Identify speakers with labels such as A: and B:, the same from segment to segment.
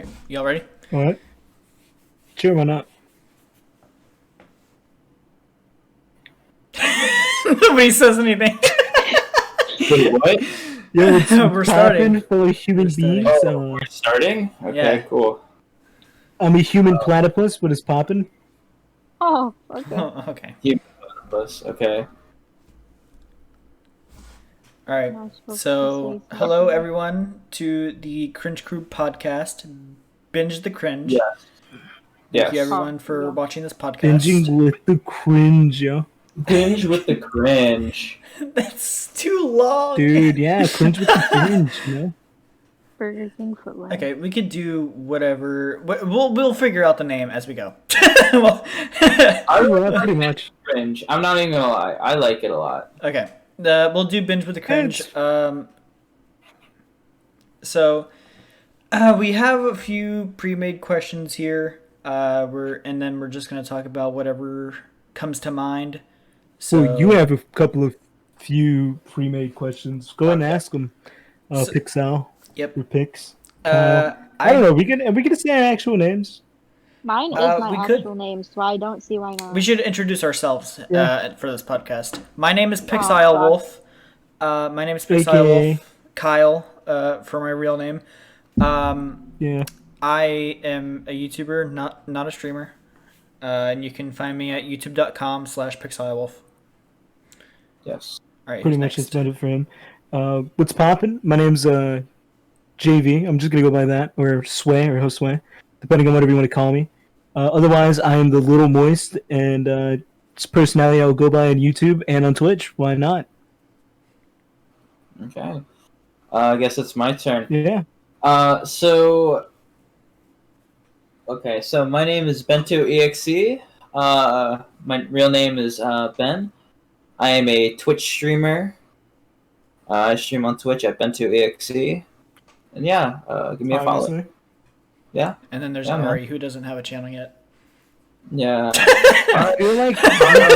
A: Alright, y'all ready?
B: What? Sure, why not?
A: Nobody says anything.
C: Wait, what?
B: Yo, it's
A: We're starting.
B: for human
A: We're starting.
B: beings.
C: Oh, we're starting? Okay,
A: Yeah.
C: cool.
B: I'm a human platypus. What is poppin'?
D: Oh, okay.
A: Okay.
C: Okay.
A: Alright.
D: Am I supposed to
A: So,
D: say
A: hello
D: something?
A: everyone to the Cringe Crew podcast, Binge the Cringe.
C: Yes.
A: Thank you
C: Yes.
A: everyone for
D: Yeah.
A: watching this podcast.
B: Binging with the cringe, yo.
C: Binge with the cringe.
A: That's too long.
B: Dude, yeah, cringe with the cringe, you know?
D: Burger King foot long.
A: Okay, we could do whatever. We'll figure out the name as we go. Well,
C: I
B: Yeah,
C: like
B: pretty much.
C: cringe. I'm not even gonna lie. I like it a lot.
A: okay. We'll do Binge with the Cringe. So we have a few pre-made questions here. We're just gonna talk about whatever comes to mind. So
B: So you have a couple of few pre-made questions. Go ahead and ask them.
A: So-
B: Pixel.
A: Yep.
B: Or Pix.
A: Uh,
B: I don't know. We can say our actual names.
D: Mine is
A: we
D: my
A: could-
D: actual name, so I don't see why not.
A: We should introduce ourselves for this podcast. My name is
D: Oh,
A: Pixile
D: God.
A: Wolf. My name is Pixile
B: AKA.
A: Wolf. Kyle, for my real name.
B: Yeah.
A: I am a YouTuber, not a streamer. And you can find me at youtube.com/PixileWolf.
C: Yes.
A: All right,
B: Pretty
A: who's
B: much
A: next?
B: it's meant for him. What's poppin'? My name's JV. I'm just gonna go by that, or Sway, or Josue, depending on whatever you want to call me. Otherwise, I am the Little Moist, and it's personality I will go by on YouTube and on Twitch. Why not?
C: Okay. I guess it's my turn.
B: Yeah.
C: So my name is Bento EXE. My real name is Ben. I am a Twitch streamer. I stream on Twitch at Bento EXE. And yeah, give me a follow.
B: Obviously.
C: Yeah.
A: And then there's
C: Yeah, man.
A: Ari, who doesn't have a channel yet.
C: Yeah.
B: I feel like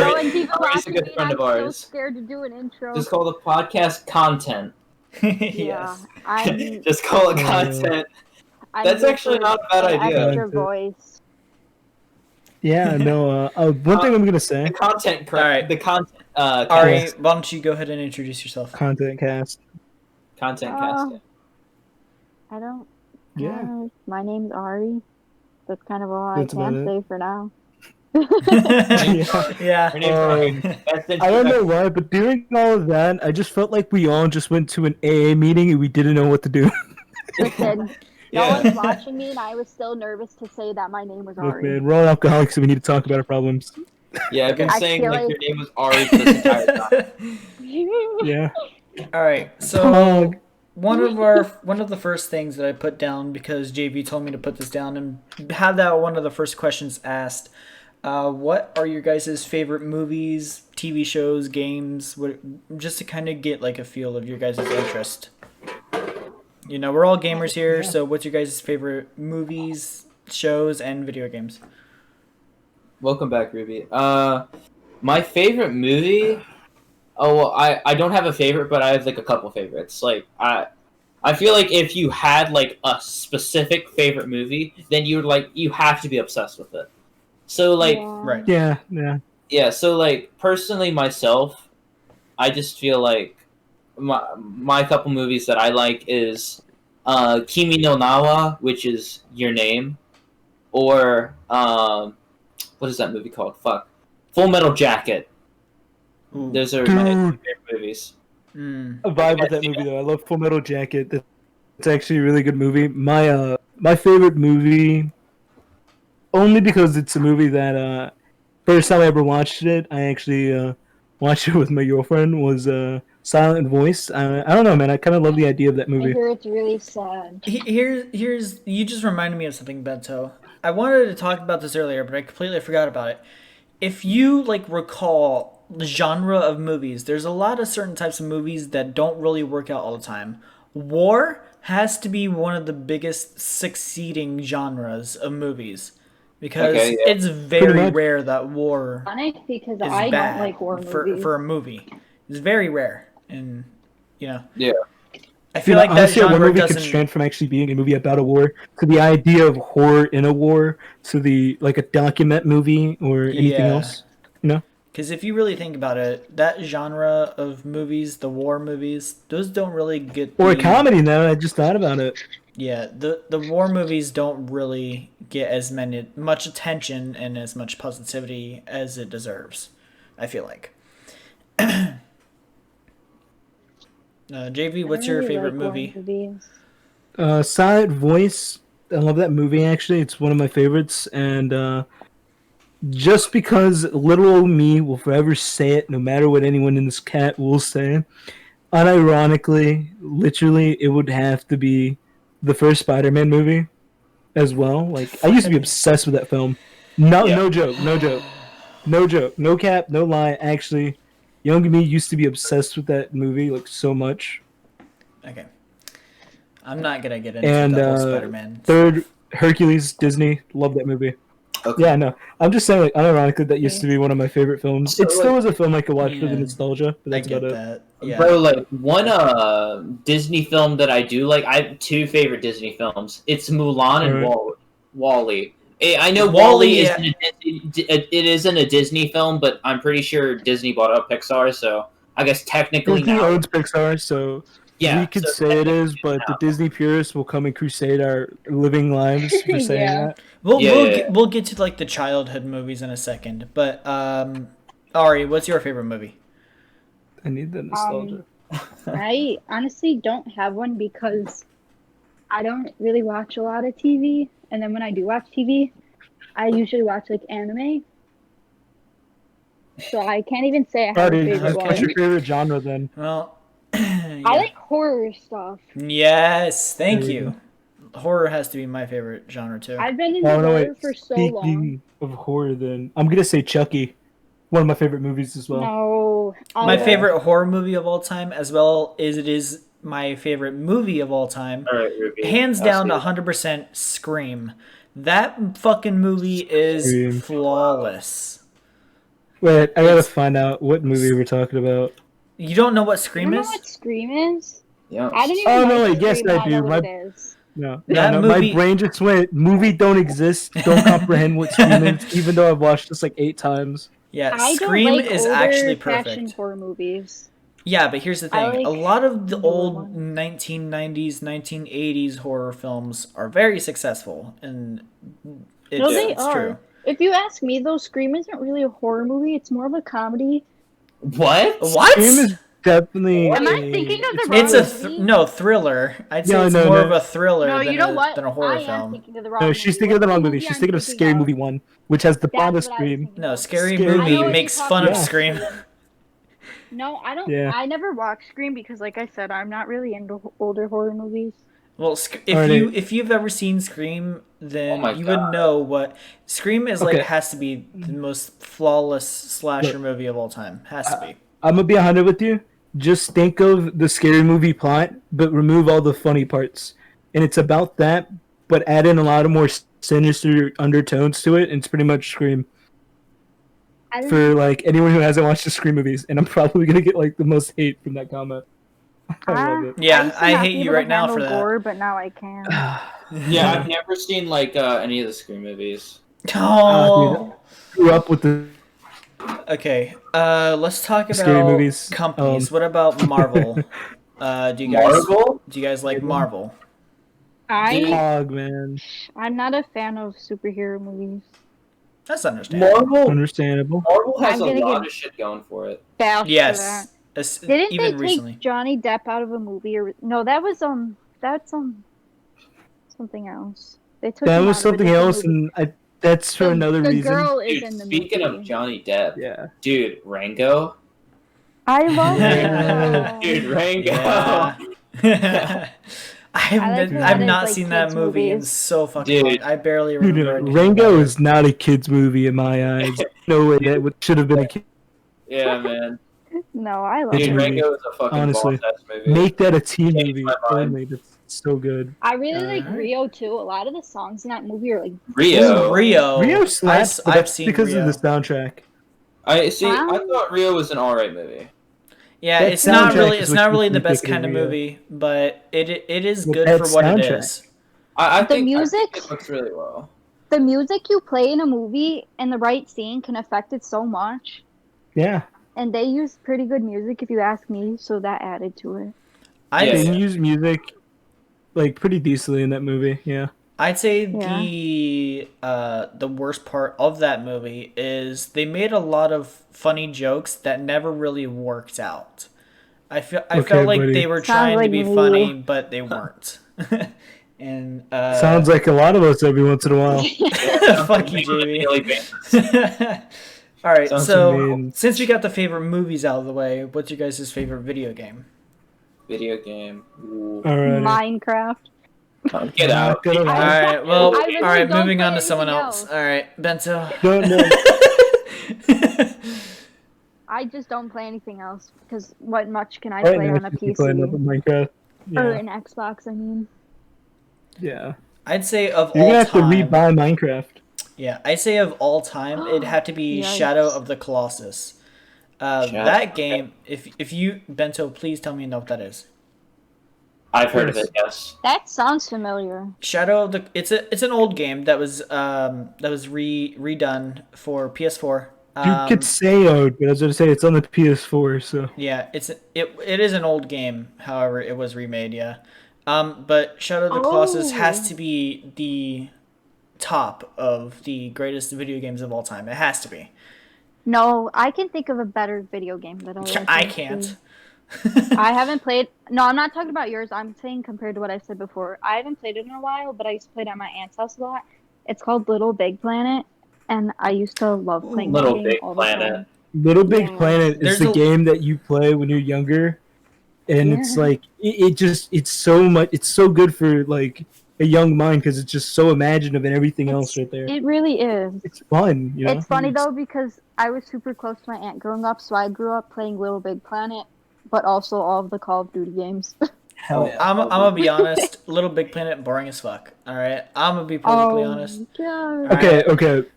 D: No, and people
C: Ari's a
D: asking
C: good
D: me, and
C: friend
D: I'm
C: of ours.
D: so scared to do an intro.
C: Just call the podcast content.
A: Yes.
D: I'm.
C: Just call it content.
D: I'm
C: That's
D: here
C: actually
D: for
C: not a bad
D: an
C: idea.
D: Extra voice.
B: yeah. No. One thing I'm gonna say.
C: The content,
A: All right.
C: The content.
A: Ari,
C: Cast.
A: why don't you go ahead and introduce yourself?
B: Content cast.
C: Content
D: Uh,
C: cast.
D: I don't.
B: Yeah.
D: My name's Ari. That's kind of all
B: That's
D: I can
B: about it.
D: say for now.
A: Yeah.
C: Her name's Ari. That's
B: I don't know why, but during all of that, I just felt like we all just went to an AA meeting and we didn't know what to do.
D: Listen, no
C: Yeah.
D: one's watching me, and I was still nervous to say that my name was
B: Look,
D: Ari.
B: man, we're all alcoholics, so we need to talk about our problems.
C: Yeah, I've been
D: I
C: saying
D: feel
C: like
D: like-
C: your name was Ari for this entire time.
B: Yeah.
A: All right. So
B: Pog.
A: one of the first things that I put down, because JV told me to put this down and have that one of the first questions asked. What are your guys' favorite movies, TV shows, games? Just to kind of get like a feel of your guys' interest. You know, we're all gamers here,
B: Yeah.
A: so what's your guys' favorite movies, shows, and video games?
C: Welcome back, Ruby. My favorite movie. Oh well, I don't have a favorite, but I have like a couple favorites. Like I feel like if you had like a specific favorite movie, then you have to be obsessed with it. So like
A: Right.
B: Yeah, yeah.
C: yeah, so like personally myself, I just feel like my couple movies that I like is Kimi no Nawa, which is Your Name, or what is that movie called? Fuck, Full Metal Jacket.
A: Ooh.
C: Those are my
B: Dude.
C: favorite movies.
A: Mm.
B: I vibe with that movie though. I love Full Metal Jacket. It's actually a really good movie. My favorite movie, only because it's a movie that first time I ever watched it, I actually watched it with my girlfriend, was Silent Voice. I don't know, man. I kind of love the idea of that
D: I
B: movie.
D: hear it's really sad.
A: Here's you just reminded me of something, Bento. I wanted to talk about this earlier, but I completely forgot about it. If you like recall the genre of movies, there's a lot of certain types of movies that don't really work out all the time. War has to be one of the biggest succeeding genres of movies because
C: Okay, yeah.
A: it's
B: Pretty
A: very
B: much.
A: rare that war
D: Funny because
A: is
D: I
A: bad
D: don't like war movies.
A: for a movie. It's very rare, and you know.
C: Yeah.
A: I feel like that
B: honestly, a war
A: genre
B: movie could
A: doesn't.
B: strand from actually being a movie about a war to the idea of horror in a war to the like a document movie or anything
A: Yeah.
B: else. You know,
A: Because if you really think about it, that genre of movies, the war movies, those don't really get
B: or a
A: the
B: comedy. Now I just thought about it.
A: yeah the war movies don't really get as much attention and as much positivity as it deserves. I feel like. JV,
D: I
A: what's
D: don't
A: your
D: really
A: favorite
D: like war
A: movie?
D: movies.
B: Silent Voice. I love that movie. Actually, it's one of my favorites, and just because little old me will forever say it, no matter what anyone in this cat will say. Unironically, literally, it would have to be the first Spider-Man movie as well. Like I used to be obsessed with that film. No,
C: Yeah.
B: no joke, no joke, no joke, no cap, no lie. Actually, young me used to be obsessed with that movie like so much.
A: Okay, I'm not gonna get into
B: And
A: the whole Spider-Man
B: third,
A: stuff.
B: Hercules, Disney, love that movie.
C: Okay.
B: Yeah, no, I'm just saying, like, unironically, that used to be one of my favorite films.
C: So,
B: It still is a film I could watch for the
A: Yeah.
B: nostalgia, but
A: I
B: that's
A: get
B: about it.
A: that. Yeah.
C: Bro, like one Disney film that I do like. I have two favorite Disney films. It's Mulan and
B: Alright.
C: Wall-E. I know
A: Wall-E,
C: Wall-E isn't it isn't a Disney film, but I'm pretty sure Disney bought up Pixar, so I guess technically
B: Disney
C: now,
B: owns Pixar, so
C: yeah.
B: we could
C: So
B: say it is,
C: technically
B: but the
C: now.
B: Disney purists will come and crusade our living lives for saying
D: Yeah.
B: that.
C: Yeah.
A: We'll get to like the childhood movies in a second, but Ari, what's your favorite movie?
B: I need the nostalgia.
D: I honestly don't have one because I don't really watch a lot of TV, and then when I do watch TV, I usually watch like anime. So I can't even say I have a
B: Alrighty,
D: favorite
A: okay.
B: what's
D: one.
B: your favorite genre then?
A: Well,
D: I
A: yeah.
D: like horror stuff.
A: Yes, thank
B: There you
A: you. Horror has to be my favorite genre too.
D: I've been into
B: Oh no,
D: horror
B: wait.
D: for so long.
B: Speaking of horror, then I'm gonna say Chucky, one of my favorite movies as well.
D: No.
A: My
C: Yeah.
A: favorite horror movie of all time, as well as it is my favorite movie of all time,
C: All right, Ruby.
A: hands
C: I'll
A: down,
C: see.
A: 100% Scream. That fucking movie is
B: Scream.
A: flawless.
B: Wait, I gotta
A: It's-
B: find out what movie we're talking about.
A: You don't know what
D: You
A: Scream
D: know
A: is?
D: what Scream is?
C: Yeah.
D: I didn't even
B: Oh,
D: like
B: no, wait, yes,
D: Scream,
B: I
D: I know
B: do.
D: what
B: My-
D: it is.
B: No,
A: That
B: no,
A: movie-
B: my brain just went. Movie don't exist. Don't comprehend what Scream is, even though I've watched this like 8 times.
A: Yeah,
D: I
A: Scream
D: don't like
A: is
D: older
A: actually
D: fashion
A: perfect.
D: horror movies.
A: Yeah, but here's the
D: I
A: thing.
D: like
A: A lot of the
D: newer
A: old
D: ones.
A: 1990s, 1980s horror films are very successful, and it's,
D: No, they
A: it's
D: are.
A: true.
D: If you ask me, though, Scream isn't really a horror movie. It's more of a comedy.
C: What?
A: What?
B: Scream is definitely.
D: Am I
B: a-
D: thinking of the
B: it's
D: wrong
A: It's
B: more
A: a
B: of
D: movie?
A: no thriller. I'd say
B: Yeah,
A: it's
B: no,
A: more
B: no.
A: of a thriller
D: No,
A: than,
D: you know
A: a,
D: what?
A: than a horror
D: I am
A: film.
D: thinking of the wrong
B: No,
D: movie.
B: she's thinking of the
D: What's
B: wrong movie. She's thinking of Scary Movie 1, which has the
D: That's
B: bomb of
D: what I was
B: Scream.
D: thinking
A: No,
D: of.
A: Scary
B: Scary
A: Movie
D: I know what
A: makes
D: you're
A: fun
D: talking
A: of
B: about.
A: Scream.
D: No, I don't.
B: Yeah.
D: I never watched Scream because, like I said, I'm not really into older horror movies.
A: Well, if
B: Alrighty.
A: if you've ever seen Scream, then
C: Oh my
A: you
C: God.
A: would know what Scream is like.
B: Okay.
A: Has to be the most flawless slasher
B: Look.
A: movie of all time. Has to be.
B: I'm gonna be 100 with you. Just think of the Scary Movie plot, but remove all the funny parts, and it's about that, but add in a lot of more sinister undertones to it, and it's pretty much Scream.
D: I don't
B: For like anyone who hasn't watched the Scream movies, and I'm probably gonna get like the most hate from that comment. I love it.
A: Yeah,
D: used to
A: I
D: not
A: hate
D: be
A: you
D: able to
A: right now for
D: handle
A: that.
D: gore, but now I can.
C: Yeah, I've never seen like any of the Scream movies.
A: Oh.
B: Grew up with the
A: Okay. Let's talk
B: Scary
A: about
B: movies.
A: companies. What about Marvel? Do you guys
C: Marvel?
A: do you guys like Marvel?
B: dog, man.
D: I'm not a fan of superhero movies.
A: That's understandable.
C: Marvel.
B: Understandable.
C: Marvel has
D: I'm
C: a
D: gonna
C: lot
D: get-
C: of shit going for it.
D: Bashed for that.
A: Yes.
D: Didn't
A: Even
D: they
A: recently.
D: take Johnny Depp out of a movie? Or no, that was that's something else. They took
B: That
D: him
B: was
D: out of a
B: something
D: different
B: else,
D: movie.
B: and that's for another
D: the
B: reason.
D: girl is
C: Dude,
D: in the
C: speaking
D: movie.
C: of Johnny Depp,
B: Yeah.
C: dude, Rango.
D: I love
A: Yeah.
D: it.
C: Dude, Rango.
A: Yeah.
D: like a lot
A: I've
D: of,
A: not
D: like,
A: seen that
D: kids'
A: movie in
D: movies.
A: so fucking
C: Dude.
A: long. I barely
B: Dude,
A: remember. anything
B: Rango
A: about it.
B: is not a kid's movie in my eyes. No way that should have been a kid.
C: Yeah, man.
D: No, I love
B: Dude,
C: Dude,
D: it.
B: movie.
C: Rango is a fucking
B: Honestly.
C: boss-ass movie.
B: Make that a teen
C: Changed
B: movie
C: my mind.
B: only. That's so good.
D: I really like
A: Alright.
D: Rio too. A lot of the songs in that movie are like
C: Rio.
A: Rio.
B: Rio slaps, but
A: I've
B: that's
A: seen
B: because
A: Rio.
B: of the soundtrack.
C: I see. I
D: Wow.
C: thought Rio was an alright movie.
A: Yeah,
B: That
A: it's not
B: soundtrack
A: really
B: is
A: it's
B: what
A: not
B: keeps
A: really the
B: me
A: best
B: thinking
A: kind of
B: of you.
A: movie, but it is
B: With
A: good
B: that
A: for what it
B: soundtrack.
A: is.
C: I
D: The
C: think
D: music?
C: it looks really well.
D: The music you play in a movie and the right scene can affect it so much.
B: Yeah,
D: And they use pretty good music, if you ask me, so that added to it.
A: I'd
C: Yeah.
B: they use music like pretty decently in that movie. Yeah.
A: I'd say
D: Yeah.
A: the worst part of that movie is they made a lot of funny jokes that never really worked out. I
B: Okay,
A: felt like
B: buddy.
A: they were
D: Sounds
A: trying to
D: like
A: be
D: you.
A: funny, but they weren't. And
B: Sounds like a lot of us every once in a while.
A: fuck you,
C: On a daily basis.
A: JB. All right,
C: Sounds
A: so
B: mean.
A: since we got the favorite movies out of the way, what's your guys' favorite video game?
C: Video game. Ooh.
B: Alright.
D: Minecraft.
C: Get
B: Not
C: out.
B: gonna
A: All
B: lie.
A: right, well,
D: I really
A: all right,
D: don't
A: moving
D: play
A: on to someone
D: anything
A: else.
D: else.
A: All right, Bento.
B: Don't know.
D: I just don't play anything else because what much can I
B: Right
D: play
B: now,
D: on a
B: she's playing
D: PC
B: Minecraft.
D: or
B: Yeah.
D: an Xbox? I mean,
B: Yeah.
A: I'd say of
B: You're
A: all
B: gonna have to
A: time.
B: rebuy Minecraft.
A: Yeah, I'd say of all time, it'd have to be
D: Yikes.
A: Shadow of the Colossus.
C: Shadow.
A: That game, if you Bento, please tell me you know what that is.
C: I've heard of it. Yes.
D: that sounds familiar.
A: Shadow of the it's an old game that was redone for PS4.
B: You could say but I was gonna say it's on the PS4, so
A: Yeah, it is an old game. However, it was remade. Yeah, but Shadow of the Colossus has to be the top of the greatest video games of all time. It has to be.
D: No, I can think of a better video game that I like.
A: I
D: actually.
A: can't.
D: I haven't played. No, I'm not talking about yours. I'm saying compared to what I said before. I haven't played it in a while, but I used to play it at my aunt's house a lot. It's called Little Big Planet, and I used to love playing that
C: Little
D: game
C: Big
D: all the
C: Planet.
D: time.
B: Little Big
D: Yeah.
B: Planet is
A: There's
B: the
A: a-
B: game that you play when you're younger, and it's
D: Yeah.
B: like it's so much. It's so good for like a young mind because it's just so imaginative and everything else right there.
D: It really is.
B: It's fun, you know.
D: It's funny though because I was super close to my aunt growing up, so I grew up playing Little Big Planet, but also all of the Call of Duty games.
B: Hell yeah.
A: I'm gonna be honest. Little Big Planet boring as fuck. All right, I'm gonna be perfectly honest.
D: God.
B: Okay, okay.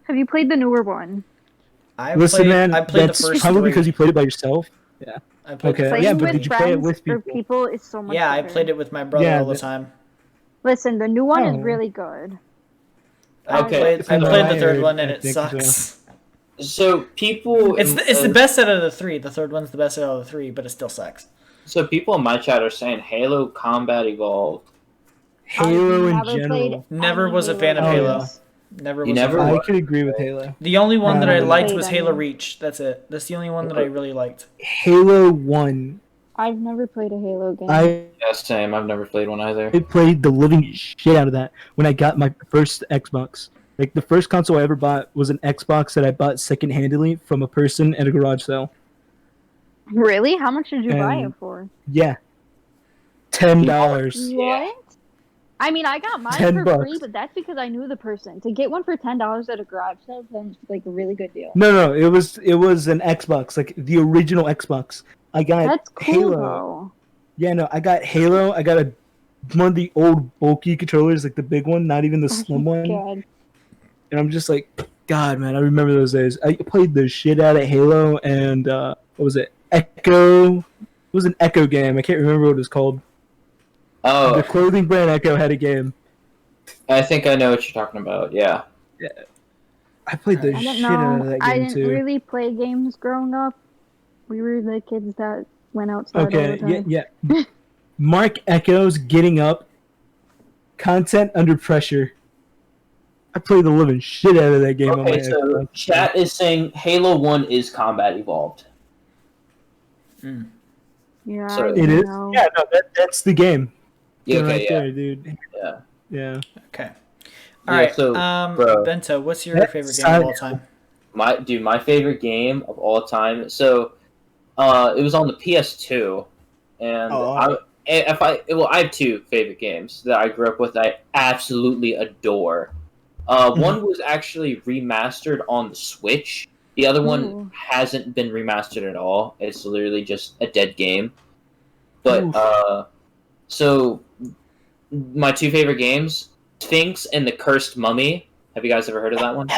D: Have you played the newer one?
B: Listen, man.
A: I played the
B: That's
A: first
B: probably
A: three.
B: because you played it by yourself.
A: I played
B: Okay.
A: the first
B: Yeah,
D: Playing
B: but
A: three.
B: did you play it
D: friends
B: with
D: or
B: people?
D: people is so much
A: Yeah, I
D: better.
A: played it with my brother
B: Yeah,
A: all the
B: but-
A: time.
D: Listen, the new one is
B: Oh.
D: really good.
A: I
C: Okay.
A: played
B: From
A: the
B: what I
A: third
B: heard,
A: one and
B: I
A: it
B: think
A: sucks.
C: So people.
A: It's the best out of the three. The third one's the best out of the three, but it still sucks.
C: So people in my chat are saying Halo Combat Evolved.
B: Halo in
D: I've never
B: general.
D: played
A: Never
D: any
A: was a fan of
B: Oh,
A: Halo.
B: yeah.
A: Never
C: You
A: was.
C: never
A: a fan.
B: I
C: What?
B: could agree with Halo.
A: The only one that I
B: Never
A: liked
D: played
A: was
D: any.
A: Halo Reach. That's it. That's the only one that I really liked.
B: Halo 1.
D: I've never played a Halo game.
B: I
C: Yeah, same. I've never played one either.
B: played the living shit out of that when I got my first Xbox. Like the first console I ever bought was an Xbox that I bought second-handedly from a person at a garage sale.
D: Really? How much did you buy
B: And-
D: it for?
B: Yeah, $10.
C: Yeah.
D: What? I mean, I got mine
B: 10
D: for
B: bucks.
D: free, but that's because I knew the person. To get one for $10 at a garage sale sounds like a really good deal.
B: No, it was an Xbox, like the original Xbox. I got
D: That's cool,
B: Halo.
D: though.
B: Yeah, no, I got Halo. I got one of the old bulky controllers, like the big one, not even the slim one.
D: God.
B: And I'm just like, God, man, I remember those days. I played the shit out of Halo and what was it? Echo. It was an Echo game. I can't remember what it was called. The
C: Oh,
B: clothing brand Echo had a game.
C: I think I know what you're talking about. Yeah.
B: I played the
D: I
B: shit
D: don't
B: out of
D: know.
B: that
D: I
B: game
D: didn't
B: too.
D: really play games growing up. We were the kids that went outside all
B: Okay,
D: the time.
B: yeah. Mark Echo's Getting Up. Content Under Pressure. I played the living shit out of that game on my
C: Okay, so
B: Xbox.
C: chat is saying Halo 1 is Combat Evolved.
D: Yeah,
C: So-
D: I
B: It
D: don't
B: is?
D: know.
B: Yeah, no, that's the game.
C: Yeah,
B: Right
C: okay, yeah.
B: there, dude.
C: Yeah.
B: Yeah.
A: Okay.
C: Yeah,
A: All right.
C: so, bro.
A: Bento, what's your
B: That's
A: favorite game of all time?
C: My favorite game of all time. So, it was on the PS2, and
B: Oh.
C: I have two favorite games that I grew up with that I absolutely adore. One was actually remastered on the Switch. The other one
D: Ooh.
C: hasn't been remastered at all. It's literally just a dead game. But
B: Oof.
C: so my two favorite games, Sphinx and the Cursed Mummy. Have you guys ever heard of that one?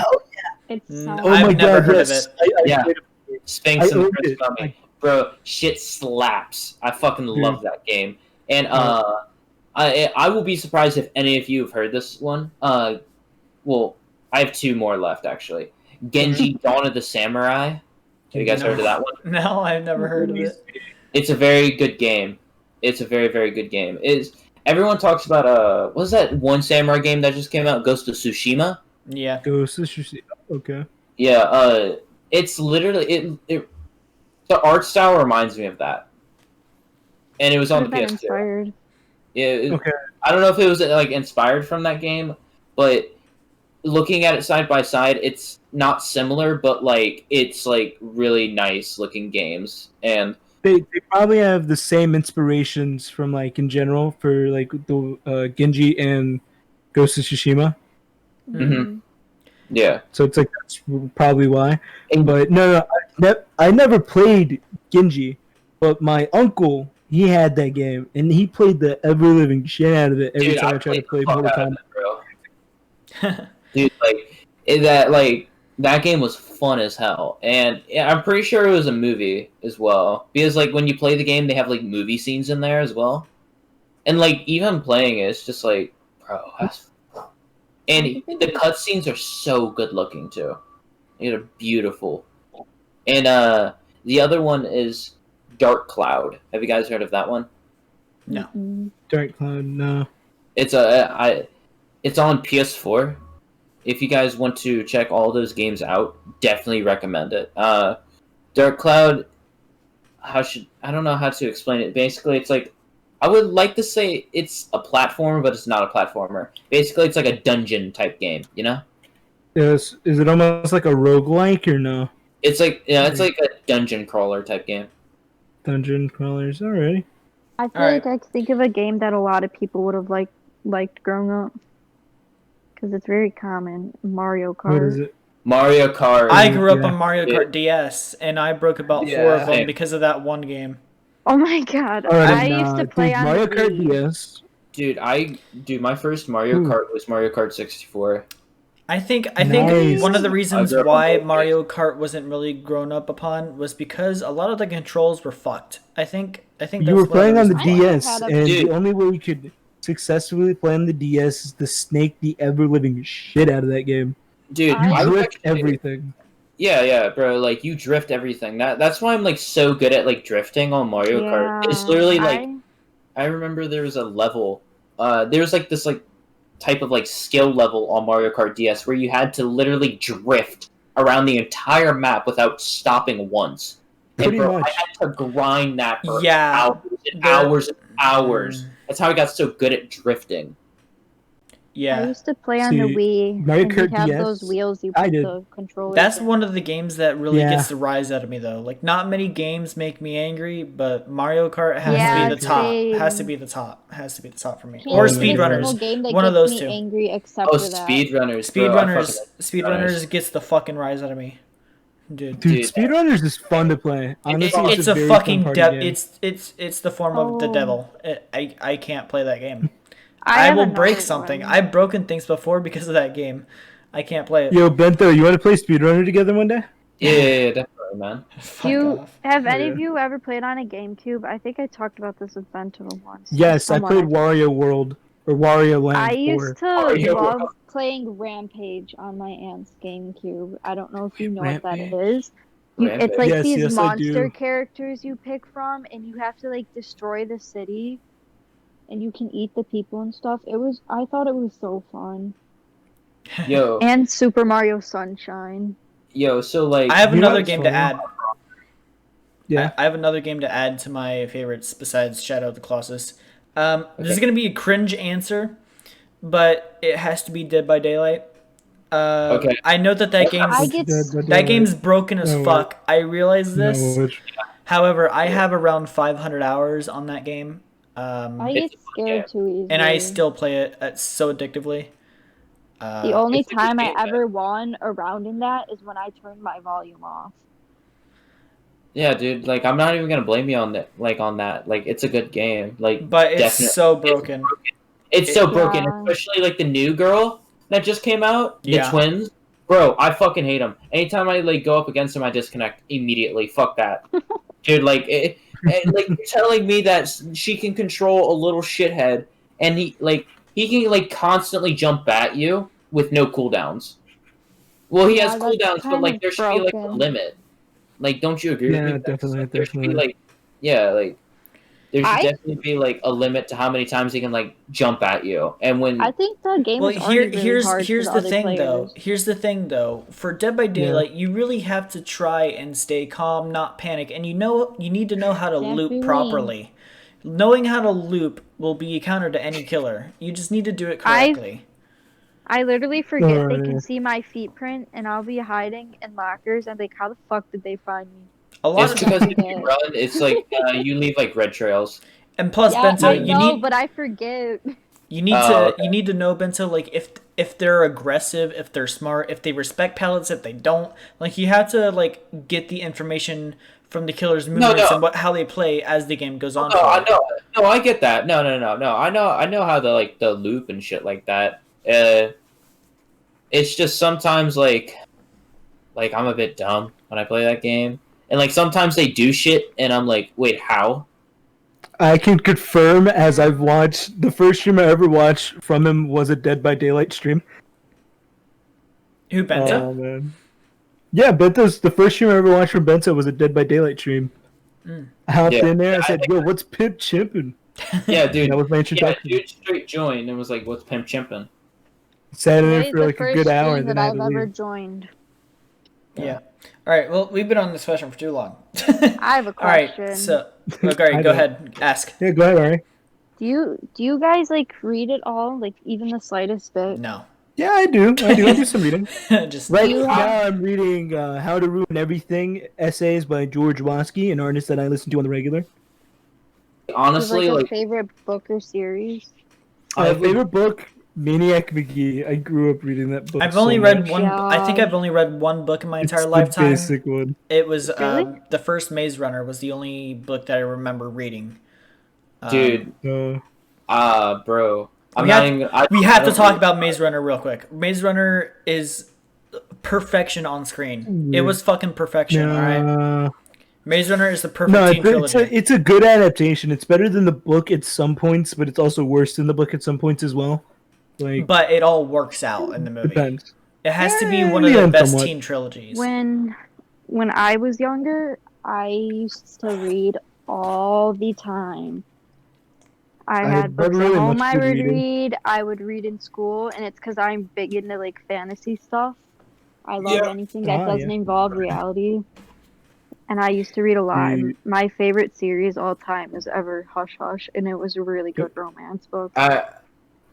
D: It
A: Mm,
D: sounds
B: Oh
A: I've
B: my
A: never
B: god,
A: heard of
B: yes.
A: it.
B: I
C: Yeah.
B: played it.
C: Sphinx
B: I
C: and the
B: owned
C: Cursed
B: it.
C: Mummy. bro, shit slaps. I fucking love that game. And I will be surprised if any of you have heard this one. Well, I have 2 more left actually. Genji Dawn of the Samurai. Have you guys heard of that one?
A: No, I've never heard of it.
C: It's a very good game. It's a very, very good game. Everyone talks about what was that one samurai game that just came out, Ghost of Tsushima?
A: Yeah.
B: Ghost of Tsushima. Okay.
C: Yeah, it's literally the art style reminds me of that. And it was on the PS2.
D: Inspired.
C: Yeah,
B: Okay.
C: I don't know if it was like inspired from that game, but looking at it side by side, it's not similar, but like it's like really nice looking games. And
B: They probably have the same inspirations from like in general for like the Genji and Ghost of Tsushima.
C: Mhm. Yeah.
B: So it's like that's probably why.
C: And-
B: But no, I never played Genji, but my uncle he had that game and he played the ever living shit out of it every
C: Dude,
B: time I tried to
C: played
B: play
C: the fuck
B: Mortal
C: out of
B: Kombat.
C: it, bro. Dude, that game was fun as hell, and I'm pretty sure it was a movie as well. Because like when you play the game, they have like movie scenes in there as well, and like even playing it, it's just like, bro, and the cutscenes are so good looking too. They're beautiful, and the other one is Dark Cloud. Have you guys heard of that one?
A: No.
B: Dark Cloud, no.
C: It's it's on PS4. If you guys want to check all those games out, definitely recommend it. Dark Cloud, I don't know how to explain it. Basically, it's like, I would like to say it's a platformer, but it's not a platformer. Basically, it's like a dungeon type game, you know?
B: Is it almost like a roguelike or no?
C: It's like, yeah, it's like a dungeon crawler type game.
B: Dungeon crawlers, alright.
D: I feel
A: Alright.
D: like I could think of a game that a lot of people would have liked growing up. Because it's very common. Mario Kart.
B: What is it?
C: Mario Kart.
A: I grew up
B: Yeah.
A: on Mario Kart DS, and I broke about 4 of them
C: Same.
A: because of that one game.
D: Oh my god.
B: Alright,
D: I used to play
B: dude,
D: on
B: Mario
D: the
B: Kart
D: Wii.
B: DS.
C: Dude, my first Mario
B: Ooh.
C: Kart was Mario Kart 64.
A: I think
B: Nice.
A: one of the reasons
C: I grew up on
A: why
C: both
A: Mario Kart wasn't really grown up upon was because a lot of the controls were fucked. I think that's
B: You were
A: one of
B: playing on the
A: reasons
D: I
A: why.
B: DS,
D: had a-
B: and
C: Dude.
B: the only way you could successfully play on the DS is to snake the ever living shit out of that game.
C: Dude,
B: You
D: I
C: I would
B: drift
C: actually-
B: everything.
C: Yeah, bro. Like you drift everything. That's why I'm like so good at like drifting on Mario Kart. It's literally like I remember there was a level. There was like this like type of like skill level on Mario Kart DS where you had to literally drift around the entire map without stopping once. And
B: Pretty
C: bro,
B: much.
C: I had to grind that for
A: Yeah,
C: hours and
A: there-
C: hours and hours.
A: Mm.
C: That's how I got so good at drifting.
D: I
A: Yeah,
D: used to play on the
B: See,
D: Wii.
B: Mario
D: and
B: Kart
D: you'd have
B: DS,
D: those wheels you
B: I
D: put
B: did.
D: the controllers
A: that's
D: in.
A: one of the games that really
B: Yeah.
A: gets the rise out of me though. Like not many games make me angry, but Mario Kart has
D: Yeah,
A: to be the top.
D: same.
A: Has to be the top. Has to be the top for me.
D: Can't
A: Or
D: think of a single
A: speedrunners.
D: game that
A: One of
D: gets
A: those
D: me
A: two.
D: angry except
C: Oh,
D: for that.
C: speedrunners, bro. I fucking
A: Speedrunners gets the fucking rise out of me, dude.
B: Dude,
C: Dude.
B: speedrunners is fun to play. Honestly,
A: It's a
B: very
A: fucking
B: fun party
A: devil.
B: game.
A: It's the form of the
D: Oh.
A: devil. I can't play that game.
D: I
A: I
D: have
A: will break
D: another
A: something.
D: one.
A: I've broken things before because of that game. I can't play it.
B: Yo, Bento, you want to play speedrunner together one day?
C: Yeah, definitely, man.
A: Fuck
D: Do
A: off.
D: have any of
B: Yeah.
D: you ever played on a GameCube? I think I talked about this with Bento once.
B: Yes, I
D: Someone
B: played
D: think.
B: Wario World or Wario Land.
D: I
B: 4.
D: used to
C: Wario
D: love
C: World.
D: playing Rampage on my aunt's GameCube. I don't know if you know what
B: Rampage?
D: that is. It's
C: Rampage.
D: like
B: Yes,
D: these
B: yes, I
D: monster
B: do.
D: characters you pick from, and you have to like destroy the city, and you can eat the people and stuff. I thought it was so fun.
C: Yo,
D: And Super Mario Sunshine.
C: so like
A: I have
B: You know
A: another
B: what's
A: game to
B: funny?
A: add.
B: Yeah.
A: I have another game to add to my favorites besides Shadow of the Colossus. This is
C: Okay.
A: gonna be a cringe answer, but it has to be Dead by Daylight.
C: Okay.
A: I know that
D: I
A: game's
D: get
A: that game's broken as
B: No,
A: fuck. I realize this.
B: No,
A: However, I have around 500 hours on that game,
D: I get
C: It's-
D: scared too easily.
A: and I still play it so addictively.
D: The only
C: It's a good
D: time I
C: game, man.
D: ever won a round in that is when I turned my volume off.
C: Yeah, dude. Like, I'm not even gonna blame you on that. Like, it's a good game. Like,
A: But it's
C: definitely.
A: so broken.
C: It's so broken,
D: Yeah.
C: especially like the new girl that just came out. The
A: Yeah.
C: twins, bro. I fucking hate them. Anytime I like go up against them, I disconnect immediately. Fuck that. dude. Like, like you're telling me that she can control a little shithead, and he can like constantly jump at you with no cooldowns. Well, he has
D: Yeah, that's
C: cooldowns, but
D: kind
C: like
D: of
C: there should be like a
D: broken.
C: limit. Like, don't you agree with me?
B: Yeah,
C: Vince?
B: definitely,
C: Like, there should be
B: definitely.
C: like, yeah, like there should
D: I
C: definitely be like a limit to how many times he can like jump at you. And
D: I
C: when
D: think the game
A: Well,
D: is already really hard for
A: here's
D: the
A: the
D: other
A: thing though.
D: players.
A: Here's the thing though. For Dead by
B: Yeah.
A: Daylight, you really have to try and stay calm, not panic, and you need to know how to
D: Can't
A: loop
D: be mean.
A: properly. Knowing how to loop will be a counter to any killer. You just need to do it
D: I
A: correctly.
D: I literally forget they can
B: Alright.
D: see my feet print, and I'll be hiding in lockers, and like, how the fuck did they find me?
A: A lot
C: it's
A: of
D: And I
C: because if you
D: forget.
C: run, it's like you leave like red trails.
A: and plus
D: Yeah,
A: Bento,
D: I
B: Yeah.
D: know, but I forget.
C: Oh, okay.
A: you need to know Bento like if they're aggressive, if they're smart, if they respect pallets, if they don't. Like you have to like get the information from the killer's
C: No,
A: movements
C: no,
A: and how they play as the game goes on
C: no.
A: for
C: I
A: you.
C: know. No, I get that. No. I know how the loop and shit like that. It's just sometimes like I'm a bit dumb when I play that game, and like sometimes they do shit, and I'm like, wait, how?
B: I can confirm, as I've watched the first stream I ever watched from him was a Dead by Daylight stream.
A: Who Bento?
B: Oh man. Yeah, Bento's the first stream I ever watched from Bento was a Dead by Daylight stream. I hopped
C: Yeah.
B: in there. I
C: Yeah, I
B: said,
C: think-
B: "Yo, what's Pimp Chimpin'?"
C: Yeah, dude.
B: That was my
C: Yeah,
B: introduction.
C: dude, straight joined and was like, "What's pimp chimpin'?"
B: Sat in there
D: Today's
B: for
D: the
B: like a
D: first
B: good hour,
D: stream
B: and then
D: that
B: I had
D: I've
B: to
D: ever
B: leave.
D: joined.
A: Yeah. All right. Well, we've been on this question for too long.
D: I have a
A: All right.
D: question.
A: So, okay,
B: I
A: go
B: don't.
A: ahead. Ask.
B: Yeah, go ahead, Ari.
D: Do you guys like read it all, like even the slightest bit?
A: No.
B: Yeah, I do. I do some reading.
A: Just
B: Right
D: You
B: now,
D: have-
B: I'm reading "How to Ruin Everything" essays by George Watsky, an artist that I listen to on the regular.
D: do you have,
C: Honestly,
D: like a
C: like
D: favorite book or series?
C: I
B: My
C: would-
B: favorite book, Maniac McGee. I grew up reading that book.
A: I've only
B: so
A: read
B: much.
A: one. I think
D: God.
A: I've only read one book in my entire
B: It's the
A: lifetime.
B: basic one.
A: It was
D: Really?
A: the first Maze Runner was the only book that I remember reading.
C: dude, bro, I'm
A: we
C: not
A: have,
C: even.
A: we
C: I
A: have to
C: don't
A: talk
C: read-
A: about Maze Runner real quick. Maze Runner is perfection on screen. It
B: Yeah.
A: was fucking perfection. All right.
B: Uh,
A: Maze Runner is the perfect
B: no,
A: teen trilogy.
B: it's a good adaptation. It's better than the book at some points, but it's also worse than the book at some points as well. Like,
A: But it all works out in the movie.
B: depends.
A: It has to be
B: Yeah,
A: one of
B: yeah,
A: the best
B: somewhat.
A: teen trilogies.
D: When I was younger, I used to read all the time. I
B: I
D: had
B: never
D: books
B: really
D: at home
B: much
D: I
B: did
D: would
B: reading.
D: read. I would read in school, and it's because I'm big into like fantasy stuff. I love
C: Yeah.
D: anything that
B: Ah,
D: doesn't
B: yeah.
D: involve reality. And I used to read a lot.
B: Mm.
D: And my favorite series all time was ever Hush Hush, and it was a really good romance book.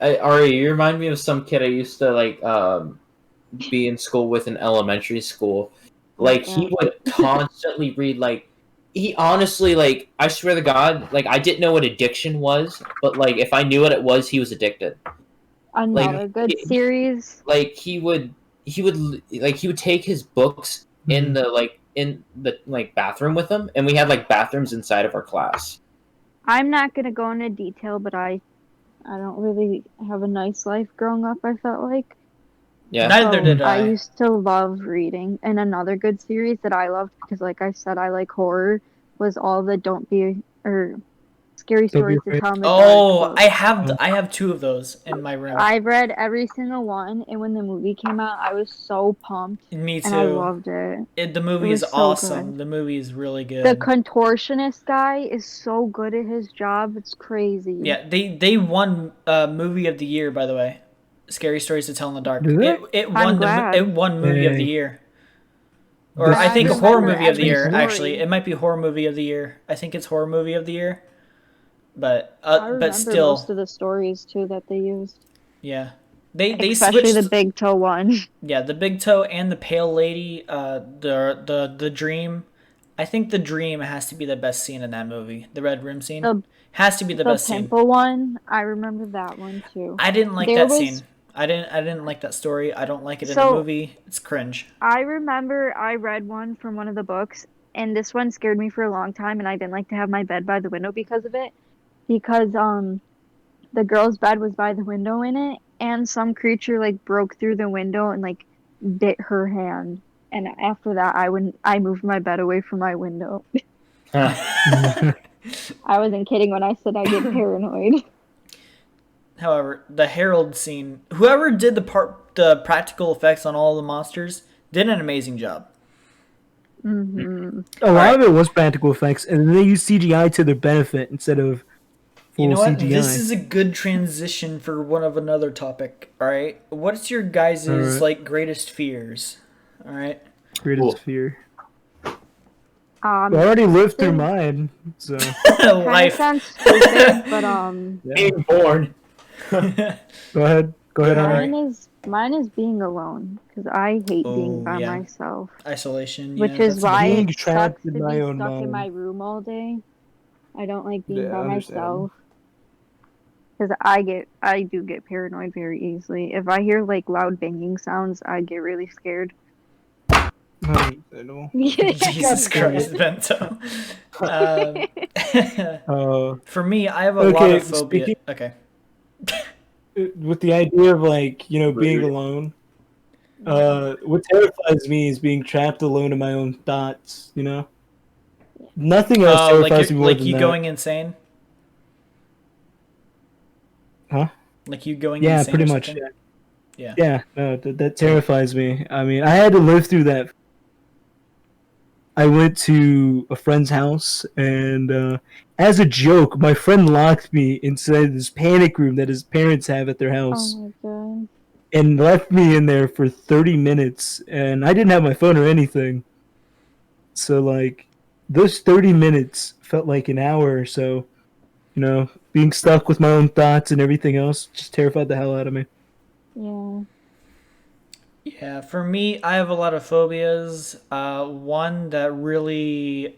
C: Ari, you remind me of some kid I used to like be in school with in elementary school. Like he would constantly read like he honestly like I swear to God, like I didn't know what addiction was, but like if I knew what it was, he was addicted.
D: Another good
C: he-
D: series.
C: Like he would take his books in the like bathroom with him, and we had like bathrooms inside of our class.
D: I'm not gonna go into detail, but I don't really have a nice life growing up. I felt like.
C: Yeah.
A: Neither
D: So
A: did
D: I
A: I.
D: used to love reading, and another good series that I loved because, like I said, I like horror was all the Don't Be or Scary
B: Don't Be
D: Stories to
B: Afraid.
D: Tell in the
A: Oh,
D: Dark
A: I
D: books.
A: have two of those in my room.
D: I've read every single one, and when the movie came out, I was so pumped,
A: Me
D: and I
A: too.
D: loved it.
A: The movie
D: It
A: is
D: was so
A: awesome.
D: good.
A: The movie is really good.
D: The contortionist guy is so good at his job; it's crazy.
A: Yeah, they won movie of the year, by the way. Scary Stories to Tell in the Dark.
B: Did they?
A: It
D: glad.
A: won movie of the
B: Dang.
A: year. Or
B: This-
A: I think
B: this-
A: horror
D: remember
A: movie of the
D: every
A: year.
D: story.
A: Actually, it might be horror movie of the year. I think it's horror movie of the year. But
D: I remember
A: but still,
D: most of the stories too that they used,
A: yeah. They
D: especially
A: switched
D: the big toe one.
A: yeah, the Big Toe and the Pale Lady, the Dream. I think the Dream has to be the best scene in that movie. The Red Room scene
D: The-
A: has to be the
D: The
A: best scene.
D: pimple one, I remember that one too.
A: I didn't like
D: There
A: that
D: was-
A: scene. I didn't like that story. I don't like it in
D: So-
A: the movie. It's cringe.
D: I remember I read one from one of the books, and this one scared me for a long time, and I didn't like to have my bed by the window because of it. Because the girl's bed was by the window in it, and some creature like broke through the window and like bit her hand. And after that, I moved my bed away from my window. I wasn't kidding when I said I get paranoid.
A: However, the Herald scene, whoever did the practical effects on all the monsters did an amazing job.
D: Hmm.
B: A lot of it was practical effects, and they used CGI to their benefit instead of
A: You
B: full
A: know what?
B: CGI.
A: This is a good transition for one of another topic. All right, what's your guys'
B: All right.
A: like greatest fears? All right.
B: Greatest
C: Cool.
B: fear. I already lived through mine, so
D: Kind of
A: Life.
D: sounds stupid, but
B: yeah.
C: Being born.
B: Go ahead, Henry.
D: mine is being alone because I hate being by
A: yeah.
D: myself.
A: Isolation.
D: Which
A: yeah,
D: is
A: that's
D: why
B: Being
D: it
B: trapped
D: sucks to
B: in my
D: be
B: own
D: stuck in
B: mind.
D: my room all day. I don't like being
B: Yeah,
D: by
B: I understand.
D: myself because I do get paranoid very easily. If I hear like loud banging sounds, I get really scared.
B: Understandable.
A: Jesus
B: God damn
A: Christ,
B: it.
A: Bento. Um, for me, I have a lot
B: Okay,
A: of phobia.
B: speaking
A: Okay.
B: with the idea of like being alone, what terrifies me is being trapped alone in my own thoughts. Nothing else
A: Oh, like
B: terrifies
A: you're
B: me more
A: like
B: than
A: you
B: that.
A: going insane?
B: Huh?
A: Like you going
B: Yeah,
A: insane
B: pretty
A: or
B: much.
A: something?
B: Yeah.
A: Yeah.
B: Yeah, no, that terrifies me. I mean, I had to live through that. I went to a friend's house, and as a joke, my friend locked me inside this panic room that his parents have at their
D: Oh
B: house,
D: my god.
B: and left me in there for 30 minutes. And I didn't have my phone or anything. So, like, those 30 minutes felt like an hour or so. Being stuck with my own thoughts and everything else just terrified the hell out of me.
D: Yeah.
A: Yeah, for me, I have a lot of phobias. One that really,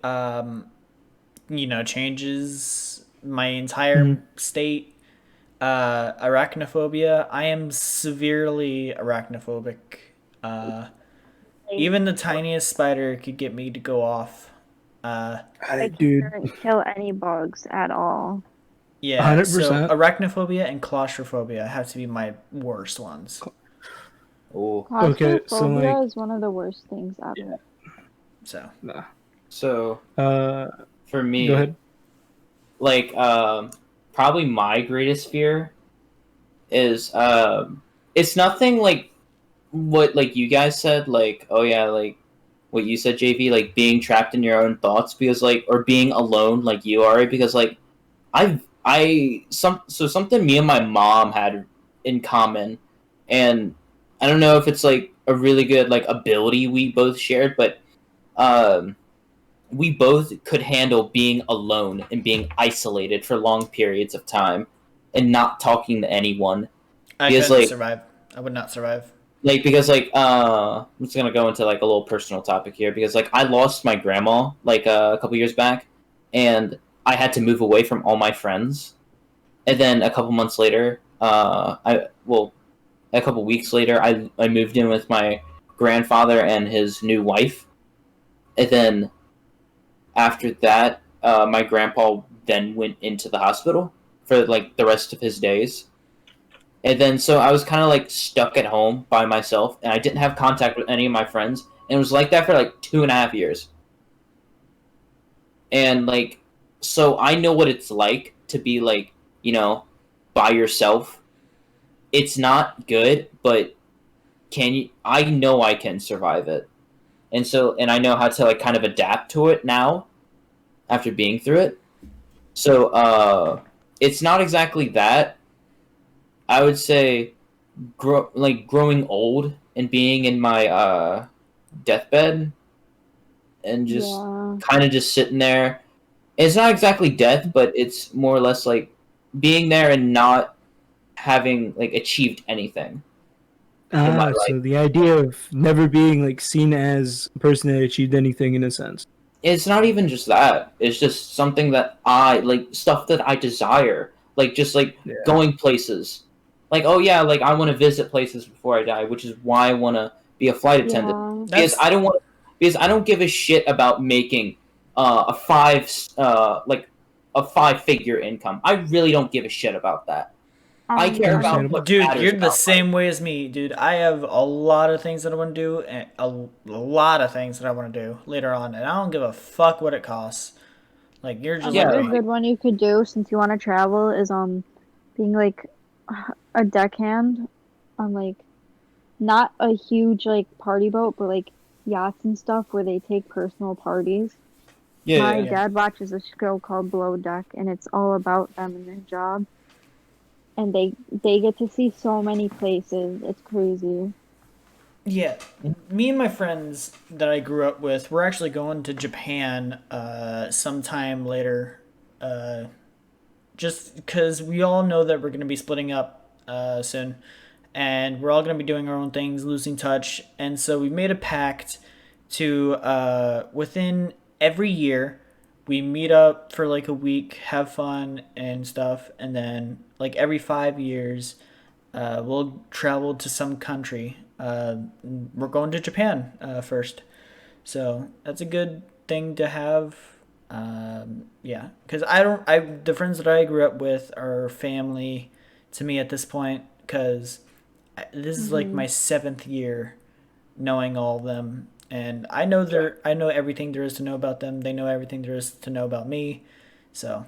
A: changes my entire
B: Mhm.
A: state. Arachnophobia. I am severely arachnophobic. Uh, Even the tiniest spider could get me to go off. Uh,
D: I
B: Dude,
D: can't kill any bugs at all.
A: yeah, so
B: 100%.
A: arachnophobia and claustrophobia have to be my worst ones.
C: Oh.
B: Okay, so,
D: Claustrophobia
B: like,
D: is one of the worst things ever.
A: So,
B: nah.
C: So
B: Uh,
C: for
B: Go
C: me,
B: ahead.
C: like probably my greatest fear is it's nothing like what like you guys said, like, oh yeah, like what you said, JV, like being trapped in your own thoughts, because like, or being alone like you are, because like something me and my mom had in common, and I don't know if it's like a really good like ability we both shared, but um we both could handle being alone and being isolated for long periods of time and not talking to anyone,
A: I
C: because
A: couldn't survive. I would not survive.
C: I'm just gonna go into like a little personal topic here, because like I lost my grandma like a couple years back, and I had to move away from all my friends, and then a couple months later, a couple weeks later, I moved in with my grandfather and his new wife, and then after that, my grandpa then went into the hospital for like the rest of his days. And then so I was kind of like stuck at home by myself, and I didn't have contact with any of my friends. And it was like that for like 2.5 years. And like, so I know what it's like to be like, by yourself. It's not good, but I know I can survive it. And I know how to like kind of adapt to it now after being through it. So it's not exactly that. I would say growing old and being in my deathbed and just
D: Yeah.
C: kind of just sitting there. It's not exactly death, but it's more or less like being there and not having like achieved anything in my life.
B: So the idea of never being like seen as a person that achieved anything in a sense.
C: It's not even just that. It's just something that I like, stuff that I desire, like just like
B: Yeah.
C: going places. Like, oh yeah, like I want to visit places before I die, which is why I want to be a flight attendant.
D: Yeah.
C: Because I don't give a shit about making a five-figure income. I really don't give a shit about that. I care about
B: Understandable.
C: what
A: Dude,
C: matters
A: you're the
C: about life.
A: same way as me, dude. I have a lot of things that I want to do, and a lot of things that I want to do later on, and I don't give a fuck what it costs. Like you're just
C: Yeah.
D: Another
A: like me.
D: good one you could do since you want to travel is being like a deckhand on like not a huge like party boat, but like yachts and stuff where they take personal parties.
C: Yeah,
D: My
C: yeah.
A: Yeah.
D: dad watches a show called Below Deck, and it's all about them and their job. And they get to see so many places. It's crazy.
A: Yeah, me and my friends that I grew up with, we're actually going to Japan sometime later, uh, just because we all know that we're going to be splitting up soon, and we're all going to be doing our own things, losing touch, and so we made a pact to within every year we meet up for like a week, have fun and stuff, and then like every 5 years we'll travel to some country. We're going to Japan first, so that's a good thing to have. Yeah, because I don't. The friends that I grew up with are family to me at this point. Because this is like
D: Hmm.
A: my 7th year knowing all of them, and I know everything there is to know about them. They know everything there is to know about me. So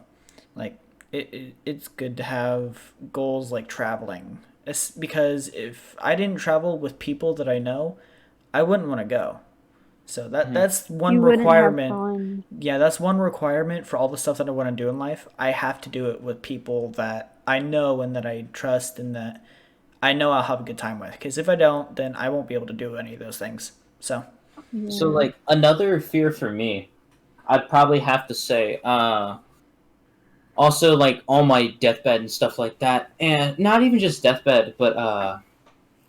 A: like it's good to have goals like traveling. It's because if I didn't travel with people that I know, I wouldn't want to go. So
C: Mhm.
A: that's one
D: You wouldn't have
A: requirement.
D: fun.
A: Yeah, that's one requirement for all the stuff that I want to do in life. I have to do it with people that I know and that I trust and that I know I'll have a good time with. Because if I don't, then I won't be able to do any of those things. So
C: So
D: Yeah.
C: like another fear for me, I'd probably have to say, also like on my deathbed and stuff like that, and not even just deathbed, but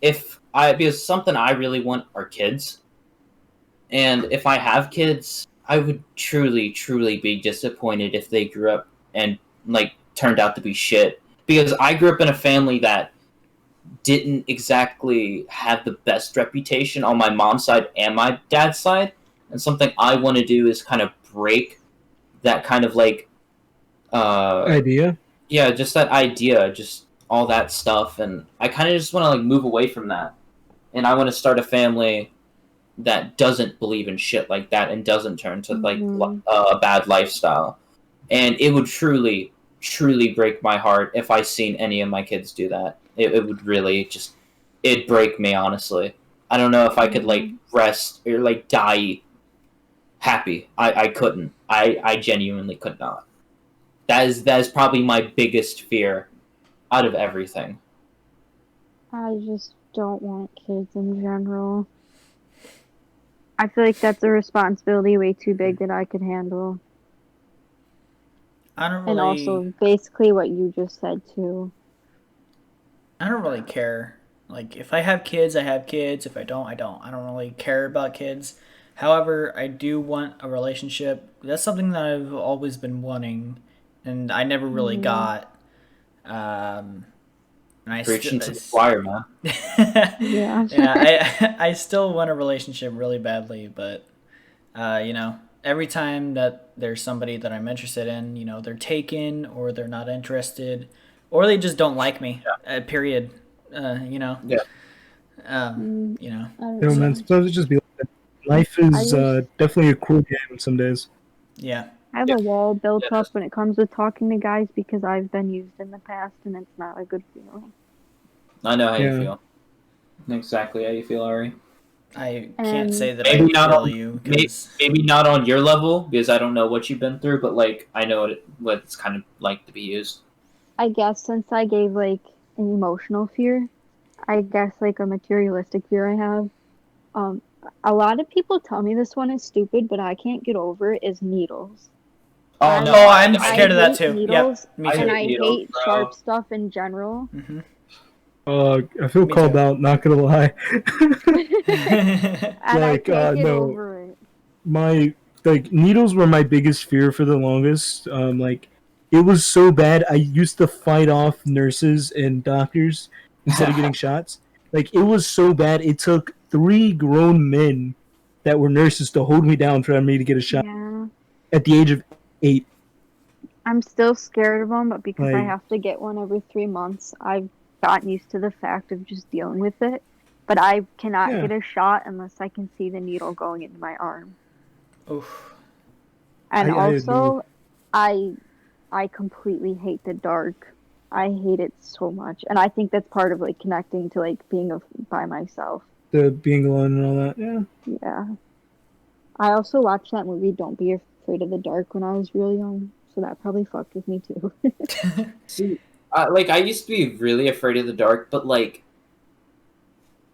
C: if I because something I really want are kids, and if I have kids, I would truly, truly be disappointed if they grew up and like turned out to be shit. Because I grew up in a family that didn't exactly have the best reputation on my mom's side and my dad's side, and something I want to do is kind of break that kind of like uh
B: Idea.
C: yeah, just that idea, just all that stuff, and I kind of just want to like move away from that, and I want to start a family that doesn't believe in shit like that and doesn't turn to like
D: Hmm.
C: a bad lifestyle. And it would truly, truly break my heart if I seen any of my kids do that. It would really just it'd break me honestly. I don't know if I could
D: Yeah.
C: like rest or like die happy. I couldn't. I genuinely could not. That is probably my biggest fear out of everything.
D: I just don't want kids in general. I feel like that's a responsibility way too big that I could handle.
A: I don't
D: And
A: really
D: also basically what you just said too.
A: I don't really care. Like if I have kids, I have kids. If I don't, I don't. I don't really care about kids. However, I do want a relationship. That's something that I've always been wanting, and I never really
D: Hmm.
A: got. Um, and I still,
C: Preaching to the choir, man.
D: Yeah.
A: yeah, I still want a relationship really badly, but every time that there's somebody that I'm interested in, they're taken or they're not interested, or they just don't like me. Period. Uh, you know.
C: Yeah.
A: Um,
D: Mm,
A: you know.
D: I don't
B: You know,
A: So
B: man,
D: know.
B: sometimes it just be like that. Life
D: I
B: is
D: just
B: definitely a cruel game some days.
A: yeah.
D: I have
C: Yeah.
D: a wall
C: Yeah.
D: built up when it comes to talking to guys because I've been used in the past and it's not a good feeling.
C: I know how you
B: Yeah.
C: feel. Exactly how you feel, Ari.
A: I can't
D: And
A: say that
C: Maybe
A: I
C: not
A: feel
C: on
A: you because
C: maybe not on your level because I don't know what you've been through, but like I know what it's kind of like to be used.
D: I guess since I gave like an emotional fear, I guess like a materialistic fear I have. Um, a lot of people tell me this one is stupid, but I can't get over it is needles.
C: Oh no,
D: I
A: oh, I'm
D: I
A: scared of that
D: hate
A: too. Yep,
D: needles
A: me
C: I
D: and
A: too.
C: hate
D: I
C: needles,
D: hate sharp
C: bro.
D: stuff in general.
A: Hmm.
B: I feel
A: Me
B: called
A: too.
B: out. Not gonna lie.
D: And I
B: Like,
D: can't get
B: no,
D: over it.
B: my like needles were my biggest fear for the longest. Like, it was so bad. I used to fight off nurses and doctors instead of getting shots. Like, it was so bad. It took three grown men that were nurses to hold me down for me to get a shot
D: Yeah.
B: at the age of 8.
D: I'm still scared of them, but because I
B: Like,
D: have to get one every 3 months, I've gotten used to the fact of just dealing with it. But I cannot
B: yeah,
D: get a shot unless I can see the needle going into my arm.
A: Oof.
D: And
B: I adore.
D: also, I I completely hate the dark. I hate it so much, and I think that's part of like connecting to like being by myself.
B: The being alone and all that. Yeah.
D: Yeah. I also watched that movie Don't Be Afraid of the Dark when I was real young, so that probably fucked with me too.
C: See, like I used to be really afraid of the dark, but like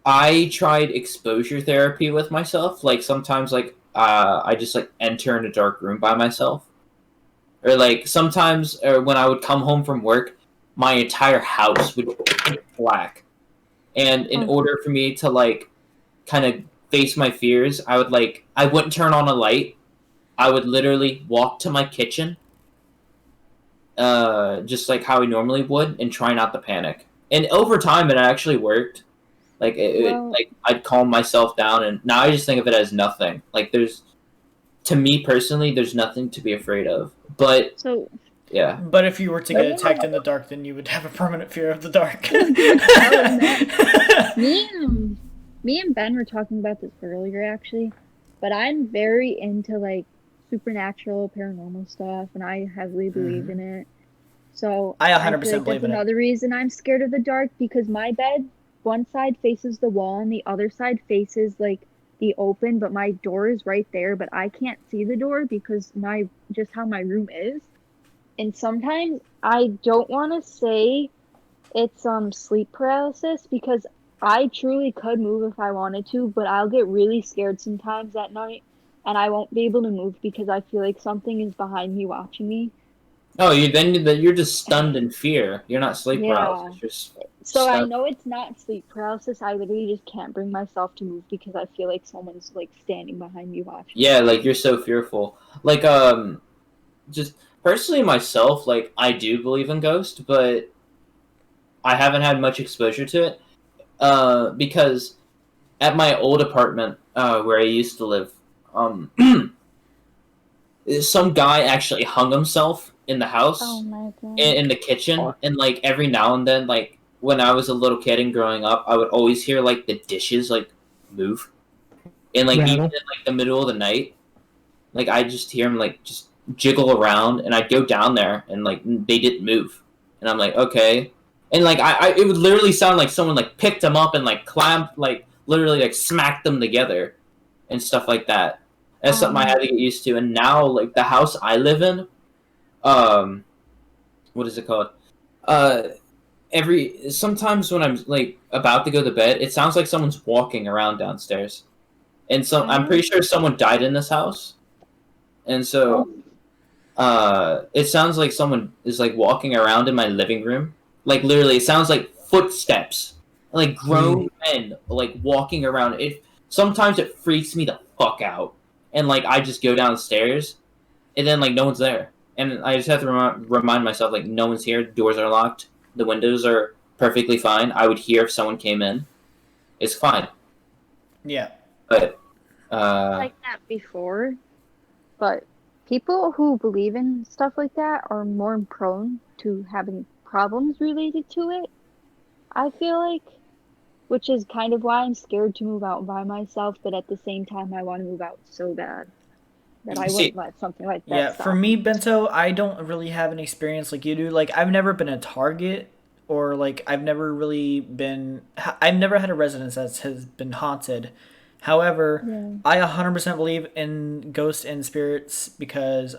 C: I tried exposure therapy with myself. Like sometimes, like I just like enter in a dark room by myself, or like sometimes, or when I would come home from work, my entire house would be black, and in
D: Oh,
C: order for me to like kind of face my fears, I wouldn't turn on a light. I would literally walk to my kitchen, just like how I normally would, and try not to panic. And over time, it actually worked.
D: well,
C: Like I'd calm myself down, and now I just think of it as nothing. Like to me personally, there's nothing to be afraid of. But
D: so
C: yeah,
A: But if you were to get
D: me
A: attacked in the dark, then you would have a permanent fear of the dark.
D: and me and Ben were talking about this earlier actually, but I'm very into like supernatural, paranormal stuff, and I heavily believe in it. So
A: I
D: I feel
A: 100%
D: like that's
A: believe in it.
D: another reason I'm scared of the dark because my bed, one side faces the wall and the other side faces like the open, but my door is right there, but I can't see the door because my just how my room is. And sometimes I don't want to say it's sleep paralysis because I truly could move if I wanted to, but I'll get really scared sometimes at night and I won't be able to move because I feel like something is behind me watching me.
C: no, you're just stunned in fear. You're not sleep
D: Yeah.
C: paralysis. You're just
D: So I
C: stunned.
D: know it's not sleep paralysis. I literally just can't bring myself to move because I feel like someone's like standing behind me watching me.
C: Yeah, like you're so fearful. Like just personally myself, like I do believe in ghosts, but I haven't had much exposure to it. Because at my old apartment, where I used to live, um, some guy actually hung himself in the
D: Oh
C: house,
D: my god.
C: in the kitchen,
B: Fuck.
C: and like every now and then, like when I was a little kid and growing up, I would always hear like the dishes like move, and like even
B: Rattle.
C: in like the middle of the night, like I just hear him like just jiggle around, and I'd go down there, and like they didn't move, and I'm like okay, and like it would literally sound like someone like picked them up and like clamped, like literally like smacked them together, and stuff like that. That's something I
D: Um,
C: had to get used to, and now like the house I live in, um, what is it called? Uh, every sometimes when I'm like about to go to bed, it sounds like someone's walking around downstairs, and so
D: I
C: I'm pretty
D: don't.
C: sure someone died in this house, and
D: Oh,
C: so it sounds like someone is like walking around in my living room. Like literally, it sounds like footsteps, like grown men like walking around. It sometimes it freaks me the fuck out, and like I just go downstairs, and then like no one's there, and I just have to remind myself like no one's here. Doors are locked. The windows are perfectly fine. I would hear if someone came in. It's fine,
A: Yeah.
C: but
D: like that before, but people who believe in stuff like that are more prone to having problems related to it. I feel like, which is kind of why I'm scared to move out by myself, but at the same time, I want to move out so bad that I
C: see,
D: wouldn't let something like that
A: Yeah, for
D: stop
A: me,
D: me.
A: Bento, I don't really have an experience like you do. Like, I've never been a target, or like I've never really been. I've never had a residence that has been haunted. However,
D: Yeah.
A: I 100% believe in ghosts and spirits because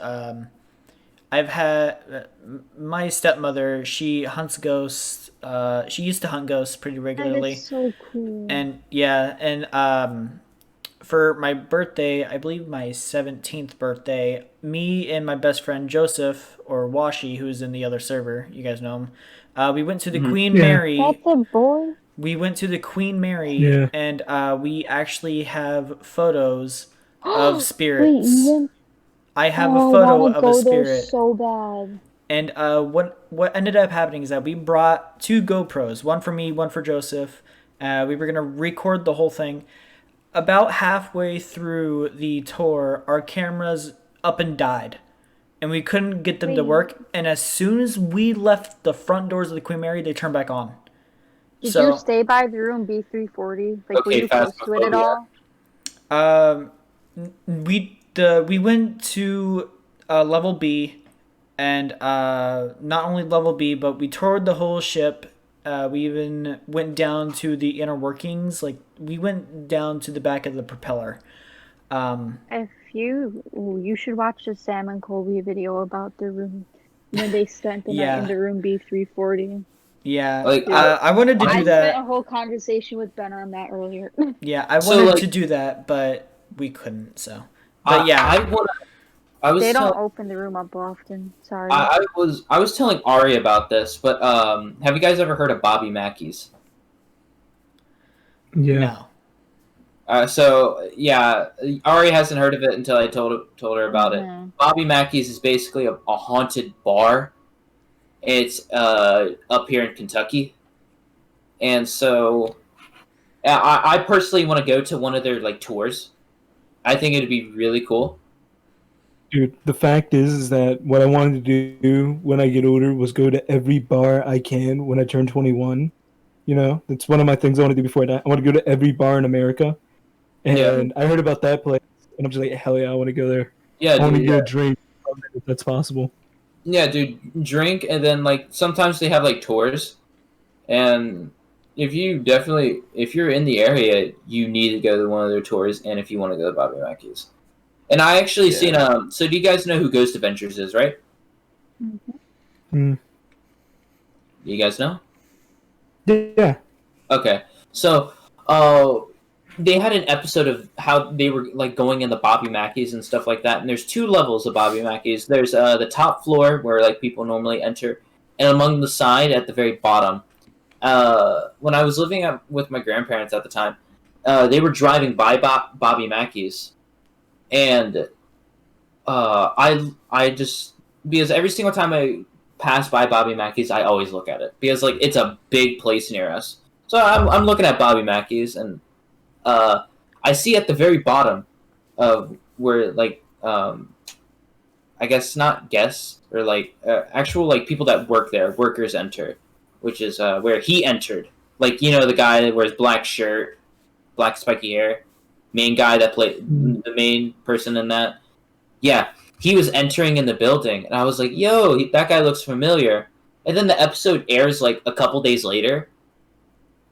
A: I've had my stepmother. She hunts ghosts. She used to hunt ghosts pretty
D: That is
A: regularly,
D: so cool.
A: and yeah, and for my birthday, I believe my 17th birthday, me and my best friend Joseph, or Washi, who's in the other server, you guys know him, we went to the
C: mhm.
A: Queen
B: Yeah.
A: Mary.
D: That's a boy.
A: We went to the Queen Mary,
B: Yeah.
A: and we actually have photos of
D: Wait, you
A: spirits.
D: went.
A: I have a
D: Oh, I
A: photo
D: want to
A: of a
D: go there
A: spirit.
D: so bad.
A: And what ended up happening is that we brought two GoPros, one for me, one for Joseph. We were gonna record the whole thing. About halfway through the tour, our cameras up and died, and we couldn't get them to
D: Wait,
A: work. And as soon as we left the front doors of the Queen Mary, they turned back on.
D: did you
A: So,
D: stay by the room B340? Like, were
C: Okay,
D: you close to it at
C: phasmophobia.
D: all?
A: um, we went to level B, And not only level B, but we toured the whole ship. We even went down to the inner workings. Like we went down to the back of the propeller.
D: If you should watch the Sam and Colby video about the room when they spent the night in
A: Yeah,
D: the room B340.
A: yeah.
C: Like
A: I wanted to
D: I
A: do
D: spent a
A: that.
D: whole conversation with Ben on that earlier.
A: Yeah, I
C: so
A: wanted
C: like
A: to do that, but we couldn't. So, but
C: I
A: yeah,
C: want I was
D: They don't
C: telling
D: open the room up often. Sorry.
C: I was telling Ari about this, but have you guys ever heard of Bobby Mackey's?
B: Yeah.
A: no.
C: So yeah, Ari hasn't heard of it until I told her about it.
D: Mhm.
C: Bobby Mackey's is basically a haunted bar. It's up here in Kentucky, and so I personally want to go to one of their like tours. I think it'd be really cool.
B: Dude, the fact is that what I wanted to do when I get older was go to every bar I can when I turn 21. You know, that's one of my things I want to do before I die. I want to go to every bar in America.
C: Yeah,
B: And I heard about that place, and I'm just like, hell yeah, I want to go there.
C: yeah,
B: I want to
C: dude.
B: go drink if that's possible.
C: Yeah, dude. Drink, and then like sometimes they have like tours, and if you're in the area, you need to go to one of their tours, and if you want to go to Bobby Mackey's. And I actually seen
B: Yeah.
C: so do you guys know who Ghost Adventures is, right?
D: Mhm.
B: Mm.
C: You guys know?
B: Yeah.
C: Okay. So they had an episode of how they were like going in the Bobby Mackey's and stuff like that. And there's two levels of Bobby Mackey's. There's the top floor where like people normally enter, and among the side at the very bottom. When I was living with my grandparents at the time, they were driving by Bobby Mackey's, and I just because every single time I pass by Bobby Mackey's, I always look at it because like it's a big place near us. So I'm looking at Bobby Mackey's, and I see at the very bottom of where like I guess not guests or like actual like people that work there, workers enter, which is where he entered. Like you know the guy that wears black shirt, black spiky hair, main guy that played the main person in that. Yeah, he was entering in the building, and I was like, "Yo, that guy looks familiar." And then the episode airs like a couple days later,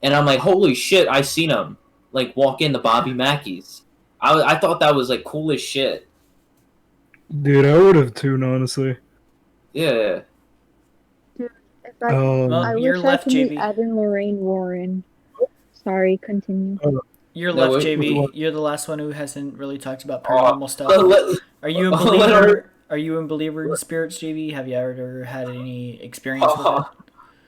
C: and I'm like, "Holy shit, I seen him like walk into Bobby Mackey's." I thought that was like cool as shit.
B: Dude, I would have too, honestly.
C: Yeah,
D: If I,
A: Well,
D: I
A: you're
D: wish I
A: left,
D: could meet
A: JB.
D: Evan Lorraine Warren. Sorry, continue.
A: You're
C: No,
A: left,
C: wait,
A: JB. You're the last one who hasn't really talked about
C: Oh,
A: paranormal stuff.
C: let-
A: Are you a
C: let
A: believer? Are you a believer in spirits, JB? Have you ever had any experience with it?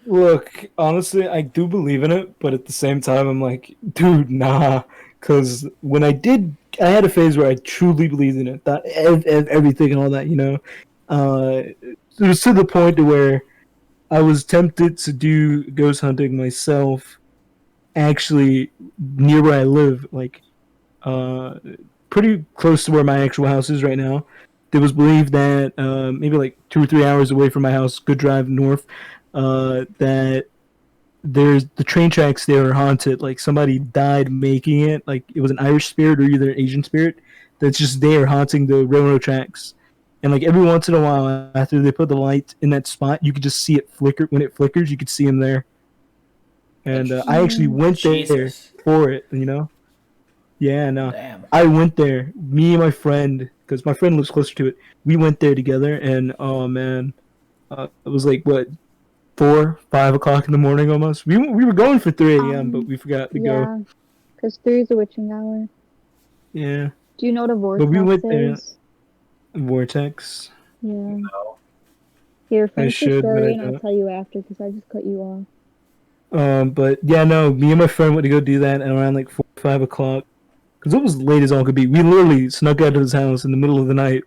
B: Look, honestly, I do believe in it, but at the same time, I'm like, dude, nah. Because when I had a phase where I truly believed in it, that everything and all that, you know. It was to the point to where I was tempted to do ghost hunting myself, actually near where I live, like uh, pretty close to where my actual house is right now. It was believed that maybe like 2 or 3 hours away from my house, good drive north, that there's the train tracks there are haunted. Like somebody died making it. Like it was an Irish spirit or either an Asian spirit that's just there haunting the railroad tracks. And like every once in a while, after they put the light in that spot, you could just see it flicker. When it flickers, you could see him there. And I actually went there
A: Jesus.
B: for it. You know. Yeah, no.
A: Damn.
B: I went there. Me and my friend, because my friend lives closer to it. We went there together, and oh man, it was like what 4, 5 o'clock in the morning almost. We were going for 3 a.m., but we forgot to go.
D: Yeah, because 3 is the witching hour.
B: Yeah,
D: Do you know what a vortex
B: but we went there.
D: is?
B: Vortex.
D: Yeah.
C: No.
D: Here, finish the
B: should, but I
D: story and I'll
B: don't.
D: tell you after because I just cut you off.
B: But yeah, no. Me and my friend went to go do that at around like 4, 5 o'clock, because it was late as all could be. We literally snuck out of his house in the middle of the night,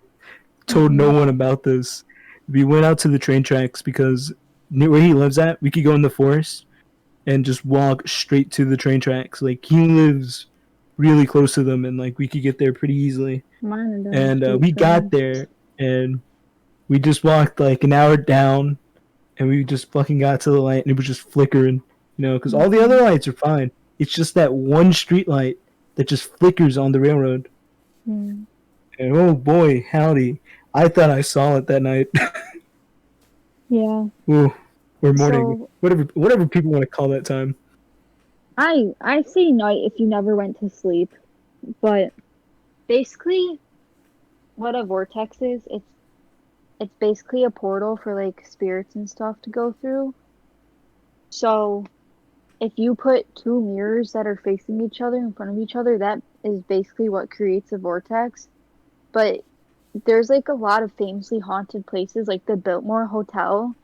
B: told no one about this. We went out to the train tracks because near where he lives at, we could go in the forest and just walk straight to the train tracks. Like he lives really close to them, and like we could get there pretty easily.
D: Mine are
B: And
D: done.
B: we got there, and we just walked like an hour down, and we just fucking got to the light, and it was just flickering, you know, because all the other lights are fine. It's just that one street light that just flickers on the railroad.
D: Mm.
B: And oh boy, howdy. I thought I saw it that night.
D: Yeah.
B: Ooh, or morning,
D: So
B: whatever people want to call that time.
D: I say night if you never went to sleep, but basically what a vortex is, it's basically a portal for like spirits and stuff to go through. So if you put two mirrors that are facing each other in front of each other, that is basically what creates a vortex. But there's like a lot of famously haunted places, like the Biltmore Hotel.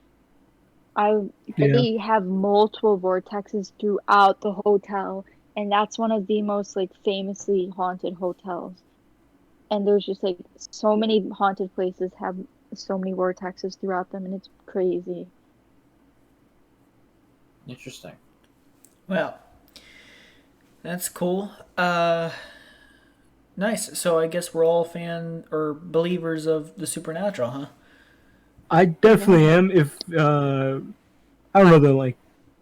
D: I
B: Yeah.
D: They have multiple vortexes throughout the hotel, and that's one of the most like famously haunted hotels. And there's just like so many haunted places have so many vortexes throughout them, and it's crazy.
C: Interesting.
A: Well, that's cool. Nice. So I guess we're all fan or believers of the supernatural, huh?
B: I definitely am. If I don't know though, like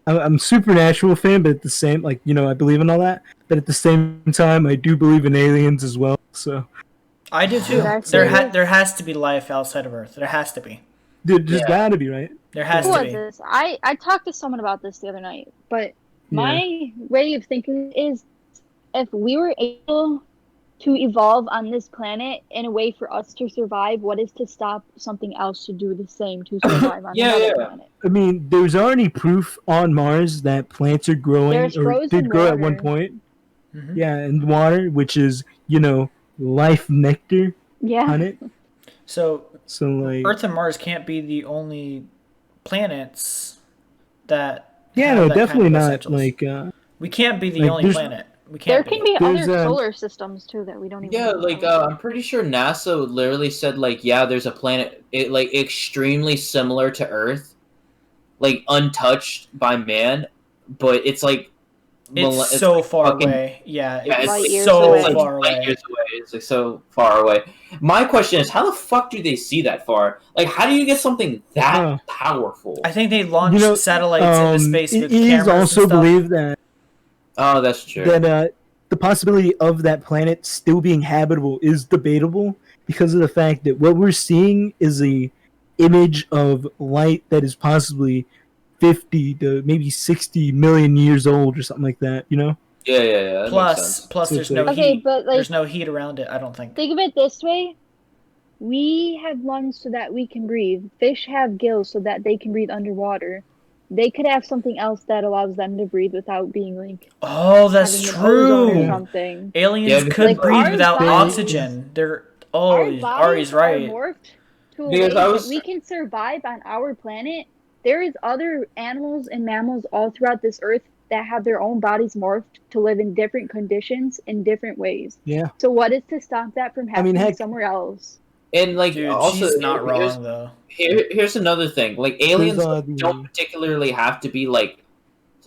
B: I'm a supernatural fan, but at the same, like I believe in all that. But at the same time, I do believe in aliens as well. So
A: I do
D: Dude,
A: too.
D: I say this.
A: There has to be life outside of Earth. There has to be.
B: dude, just
C: Yeah.
B: gotta be right.
A: There
D: Who
A: has to
D: was
A: be.
D: this? I talked to someone about this the other night, but
B: Yeah.
D: my way of thinking is if we were able to evolve on this planet in a way for us to survive, what is to stop something else to do the same to survive on
C: Yeah,
D: another
C: yeah.
D: planet?
B: I mean, there's already proof on Mars that plants are growing
D: There's
B: or did
D: frozen
B: grow at one
D: water.
B: point.
A: Hmm.
B: Yeah, and water, which is life nectar
D: Yeah.
B: on it.
A: So
B: So like,
A: Earth and Mars can't be the only planets that
B: yeah,
A: have
B: no,
A: that kind
B: definitely
A: of
B: not.
A: essentials. We can't be the only
B: There's
A: planet. We
D: There
A: can't
D: can
A: be.
D: be
B: there's
D: other solar systems too that we don't even
C: Yeah,
D: know
C: like
D: about.
C: I'm pretty sure NASA literally said like, yeah, there's a planet like extremely similar to Earth, like untouched by man, but it's like
A: It's
C: it's
A: so
C: like
A: far
C: fucking
A: away. Yeah,
C: yeah,
A: it's
D: Light years
A: so
C: it's
D: away.
C: like
A: far
C: light
A: away.
C: years away. It's like so far away. My question is, how the fuck do they see that far? Like, how do you get something that
B: uh,
C: powerful?
A: I think they
B: you
A: launched
B: know,
A: satellites into space
B: it
A: with
B: is
A: cameras and
B: also
A: stuff.
B: believed that
C: Oh, that's true.
B: that the possibility of that planet still being habitable is debatable because of the fact that what we're seeing is a image of light that is possibly 50 to maybe 60 million years old or something like that,
C: Yeah, yeah, yeah. That makes sense.
A: Plus,
B: So it's
A: there's no
B: like,
D: Okay,
A: heat.
D: but like
A: There's no heat around it. I don't think.
D: think of it this way. We have lungs so that we can breathe. Fish have gills so that they can breathe underwater. They could have something else that allows them to breathe without being like
A: Oh, that's
D: having an ozone or
B: Yeah.
A: true.
D: something.
C: Yeah,
A: Aliens
C: because
A: could
D: Like
A: breathe without
B: they
A: oxygen. They're oh,
D: our bodies
A: Ari's
D: are
A: right.
D: morphed to a
C: because
D: way
C: I
D: that
C: was
D: we can survive on our planet. There is other animals and mammals all throughout this earth that have their own bodies morphed to live in different conditions in different ways.
B: yeah.
D: So what is to stop that from
B: I mean,
D: happening
B: heck,
D: somewhere else?
C: and like
A: Dude,
C: also
A: she's not
C: here's
A: wrong though.
C: here's another thing. Like
B: there's
C: aliens don't
B: the
C: particularly have to be like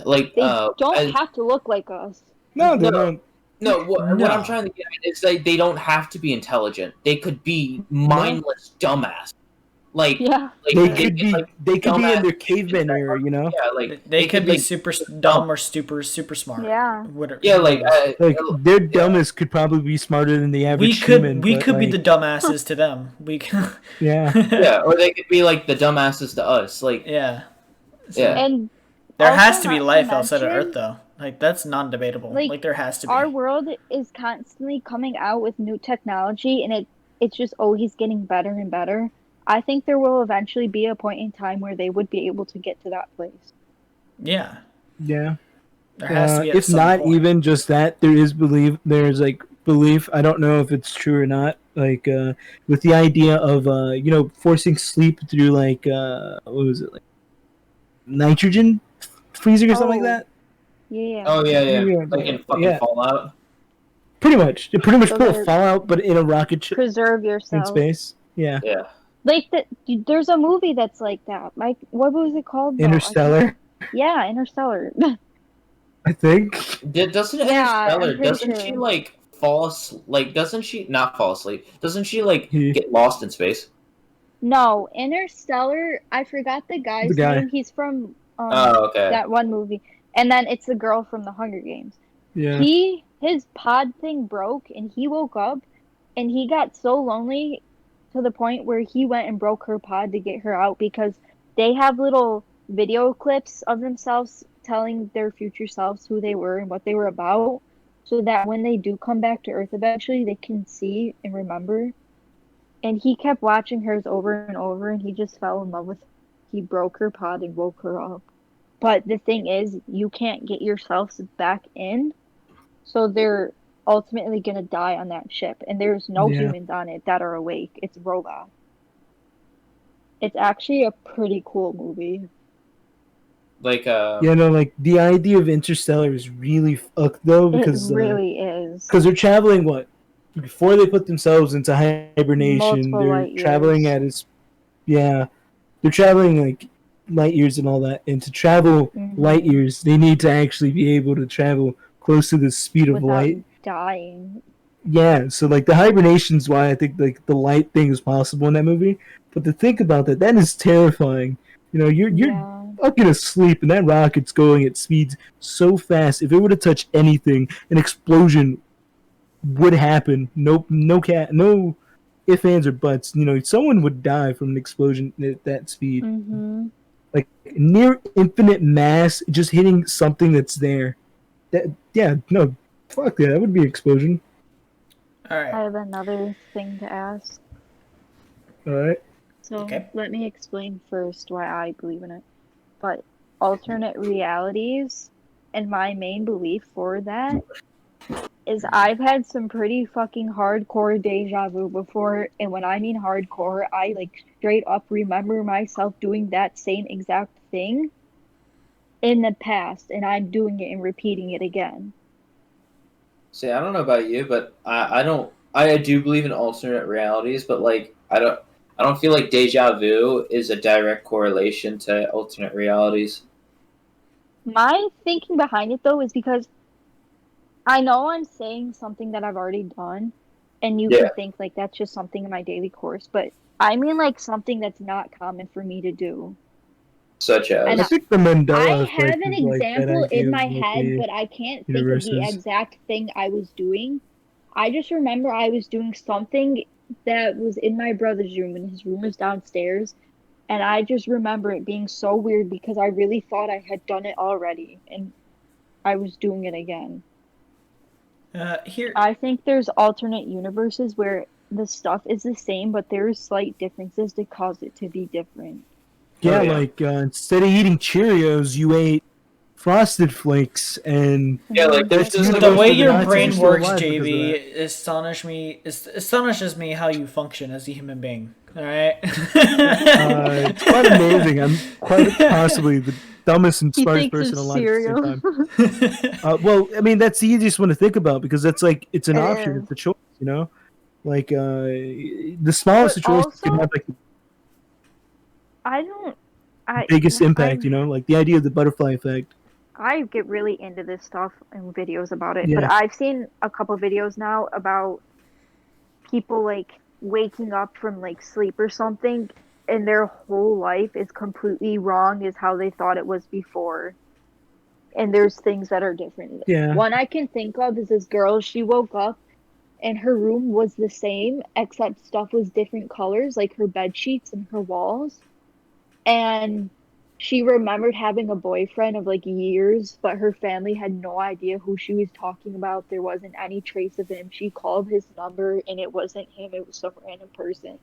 D: They don't
C: as,
D: have to look like us.
B: no, they
C: no
B: don't.
C: no what I'm
A: No.
C: trying to get at is like they don't have to be intelligent. They could be
B: No,
C: mindless dumbass. Like
D: Yeah.
B: they
C: they
B: could
C: could
B: be
C: like
B: they could be in
C: dumbass
B: their
C: humans
B: caveman
C: that
B: era,
C: are yeah like
A: They
C: they
A: could
C: could
A: be
C: like
A: super
C: just dumb.
A: dumb or super smart.
D: Yeah.
A: Whatever.
C: Yeah,
A: Who
C: like
A: knows?
B: Like their
C: yeah.
B: dumbest could probably be smarter than the average human,
A: We
B: but
A: could be the
B: like,
A: dumbasses to them. We can.
B: yeah,
C: Yeah, or they could be like the dumbasses to us. Like
A: Yeah.
C: yeah.
A: So
D: And
A: there
D: also
A: has to be
D: not to
A: life outside of Earth
D: mention,
A: though. Like that's non-debatable.
D: like
A: Like there has to
D: our
A: be.
D: world is constantly coming out with new technology and it's just always getting better and better. I think there will eventually be a point in time where they would be able to get to that place.
A: Yeah.
B: yeah.
A: There has to be at
B: If
A: some
B: not
A: point.
B: even just that, there's like belief. I don't know if it's true or not. Like with the idea of forcing sleep through like what was it, like nitrogen freezing or something like
D: Oh,
B: that.
D: yeah.
C: Oh yeah, yeah.
B: Yeah,
C: Like in fucking
B: yeah,
C: Fallout.
B: pretty much. It pretty much
D: So
B: pull a
D: to
B: Fallout, but in a rocket ship
D: preserve
B: in
D: yourself.
B: space. Yeah,
C: Yeah.
D: Like there's a movie that's like that. Like what was it called though? I can't.
B: Interstellar.
D: Yeah, Interstellar.
B: I think.
D: Yeah,
C: Doesn't
D: I'm
C: Interstellar?
D: pretty
C: Doesn't she
D: sure.
C: like fall asleep? Like, doesn't she not fall asleep? Doesn't she like
B: He,
C: get lost in space?
D: No, Interstellar, I forgot the
B: the
D: guy's
B: guy.
D: name. He's from
C: Oh, okay.
D: that one movie. And then it's the girl from the Hunger Games.
B: Yeah.
D: His pod thing broke and he woke up and he got so lonely to the point where he went and broke her pod to get her out because they have little video clips of themselves telling their future selves who they were and what they were about, so that when they do come back to Earth eventually, they can see and remember. And he kept watching hers over and over, and he just fell in love with her. He broke her pod and woke her up. But the thing is, you can't get yourselves back in, so they're ultimately gonna die on that ship. And there's no
B: Yeah.
D: humans on it that are awake. It's robots. It's actually a pretty cool movie.
C: Like
B: Yeah, no, like the idea of Interstellar is really fucked though, because
D: It really is.
B: they're traveling what before they put themselves into hibernation.
D: Multiple
B: They're
D: light
B: traveling
D: years.
B: at its they're traveling like light years and all that. And to travel light
D: Mhm.
B: years, they need to actually be able to travel close to the speed of
D: Without
B: light.
D: dying.
B: Yeah, so like the hibernation's why I think like the light thing is possible in that movie. But to think about that, that is terrifying. You know, you're
D: Yeah.
B: fucking asleep and that rocket's going at speeds so fast. If it were to touch anything, an explosion would happen. No ifs, ands, or buts. You know, someone would die from an explosion at that speed.
D: Mhm.
B: Like near infinite mass just hitting something that's there. That yeah, no, fuck yeah, that would be an explosion.
A: All
D: I
A: right.
D: have another thing to ask.
B: Alright.
D: So
A: Okay.
D: let me explain first why I believe in it. But alternate realities, and my main belief for that is I've had some pretty fucking hardcore deja vu before, and when I mean hardcore, I like straight up remember myself doing that same exact thing in the past, and I'm doing it and repeating it again.
C: See, I don't know about you, but I don't. I do believe in alternate realities, but like I don't feel like deja vu is a direct correlation to alternate realities.
D: My thinking behind it though is because I know I'm saying something that I've already done, and you
C: Yeah,
D: could think like that's just something in my daily course, but I mean like something that's not common for me to do.
C: such
D: And
B: I
C: as
B: think the
D: I
B: Mandela
D: have
B: effect
D: an
B: is like that
D: example in
B: idea of
D: my
B: what
D: head,
B: the
D: but I can't think of
B: universe
D: the
B: is.
D: exact thing I was doing. I just remember I was doing something that was in my brother's room, and his room was downstairs. And I just remember it being so weird because I really thought I had done it already, and I was doing it again.
A: Here.
D: I think there's alternate universes where the stuff is the same, but there's slight differences to cause it to be different.
C: oh
B: Yeah,
C: yeah,
B: like instead of eating Cheerios, you ate Frosted Flakes, and
C: yeah. Like there's
B: that's
C: just like
A: The
C: a
A: way
B: universe where the
A: your
B: Nazis are
A: brain
B: still
A: works,
B: alive because of
A: JB,
B: that.
A: astonishes me how you function as a human being. All right.
B: It's quite amazing. I'm quite possibly the dumbest and
D: He
B: smartest
D: thinks
B: person
D: it's
B: alive at the same
D: cereal.
B: time. Well, I mean, that's the easiest one to think about because that's like it's an
D: It
B: option,
D: is.
B: it's a choice, you know. Like the smallest
D: But
B: of choices can
D: also,
B: have like the
D: I don't. I
B: biggest
D: I
B: impact, you know. Like the idea of the butterfly effect.
D: I get really into this stuff and videos about it, but
B: Yeah,
D: I've seen a couple videos now about people like waking up from like sleep or something, and their whole life is completely wrong as how they thought it was before. And there's things that are different.
B: yeah,
D: One I can think of is this girl, she woke up and her room was the same, except stuff was different colors, like her bed sheets and her walls. And she remembered having a boyfriend of like years, but her family had no idea who she was talking about. There wasn't any trace of him. She called his number and it wasn't him, it was some random person.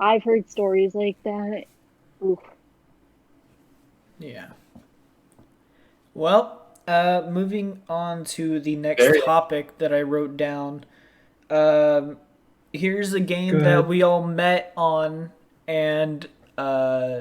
D: I've heard stories like that. Oof.
A: Yeah. Well, moving on to the next
C: very.
A: topic that I wrote down. Um, Here's a
B: go
A: game that
B: ahead.
A: we all met on, and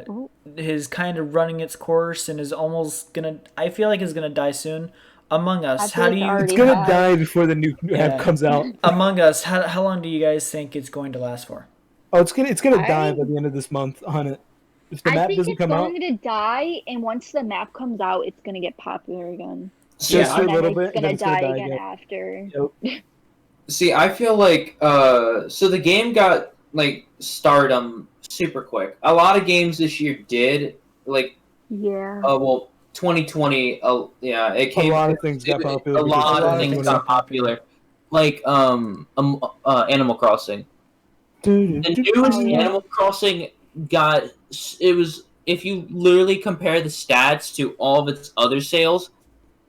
D: Oh,
A: is kind of running its course and is almost gonna. I feel like is gonna die soon. Among
D: I
A: Us.
D: feel
A: How do
D: like it
A: you?
B: It's
D: already
B: gonna
D: has.
B: die before the new app
A: Yeah.
B: comes out.
A: Among Us. How long do you guys think it's going to last for?
B: Oh, it's gonna die
D: I
B: by the end of this month on it. If the
D: I
B: map
D: think
B: doesn't
D: it's
B: come out
D: going to die, and once the map comes out, it's gonna get popular again.
C: See,
B: just
A: Yeah.
B: for a
D: And then
B: little
D: it's
B: bit, and then
D: gonna
B: it's gonna
D: die
B: die
D: again
B: again.
D: after.
B: Yep.
C: see, I feel like so the game got like stardom super quick. A lot of games this year did like
D: Yeah.
C: well 2020 yeah it
B: A
C: came
B: lot of things got popular
C: a
B: because
A: A
B: of
C: lot of
A: lot of
C: things
A: things
B: 2020.
A: got
C: got
A: popular.
C: popular like Animal Crossing. The
D: Oh
C: newest
D: yeah.
C: Animal Crossing got it was if you literally compare the stats to all of its other sales,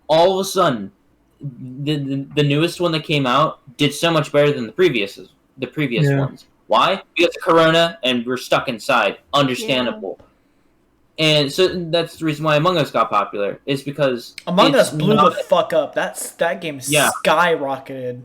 C: all of a sudden, the newest one that came out did so much better than the previous ones. Why? Because of Corona, and we're stuck inside. Understandable. And so that's the reason why Among Us got popular. Is because
A: Among Us blew the fuck up. That game skyrocketed.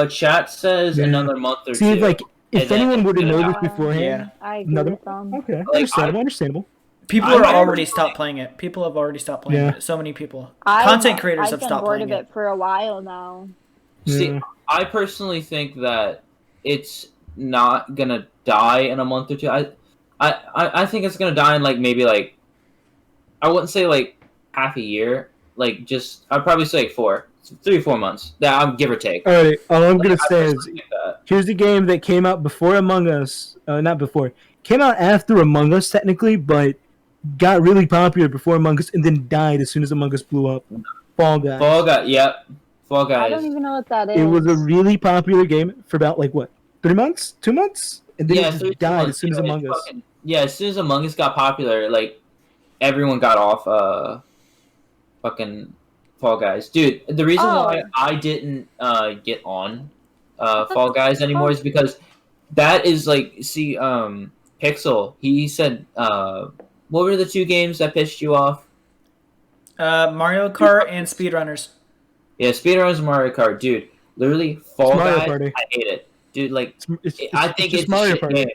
C: Chat says another month or two.
B: See, like, if anyone would have noticed beforehand,
D: I agree with them.
B: Okay,
C: Like,
B: understandable.
A: People are already stopped playing it. People have already stopped playing it. So many people. Content creators have stopped playing it.
D: I've been bored of it for a while now.
C: See, I personally think that it's not gonna die in a month or two. I think it's gonna die in like maybe like, I wouldn't say like half a year. Like just I'd probably say like 3 or 4 months. That I'm give or take.
B: Alright, all I'm gonna say is here's the game that came out before Among Us. Not before. Came out after Among Us technically, but got really popular before Among Us and then died as soon as Among Us blew up. Fall Guys.
C: Yep. Fall Guys.
D: I don't even know what that is.
B: It was a really popular game for about like what, 3 months, 2 months, and then it just died as soon as Among Us.
C: As soon as Among Us got popular, like everyone got off fucking Fall Guys. Dude, the reason why I didn't get on Fall Guys anymore is because that is like, see, Pixel, he said, what were the 2 games that pissed you off?
A: Mario Kart and Speedrunners.
C: Yeah, Speedrunners and Mario Kart, dude. Literally, Fall Guys,
B: Party.
C: I hate it, dude. Like,
B: I think it's Mario Party. Game.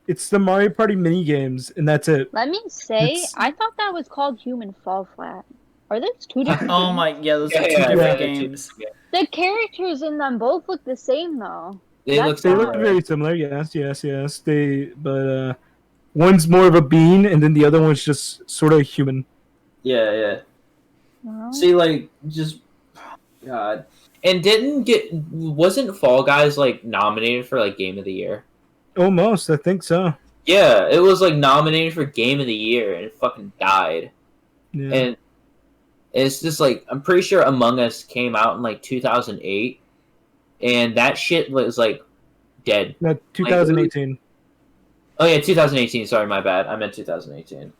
B: It's the Mario Party mini games, and that's it.
D: Let me say, I thought that was called Human Fall Flat. Are those 2 different?
A: Oh my, those are 2 different games.
D: The characters in them both look the same, though.
C: They look
B: very similar. Yes. But one's more of a bean, and then the other one's just sort of human.
C: Yeah. See, like, just God, and wasn't Fall Guys like nominated for like Game of the Year?
B: Almost, I think so.
C: Yeah, it was like nominated for Game of the Year, and it fucking died.
B: Yeah.
C: And it's just like, I'm pretty sure Among Us came out in like 2008, and that shit was like dead.
B: No, 2018.
C: Like, oh yeah, 2018. Sorry, my bad. I meant 2018.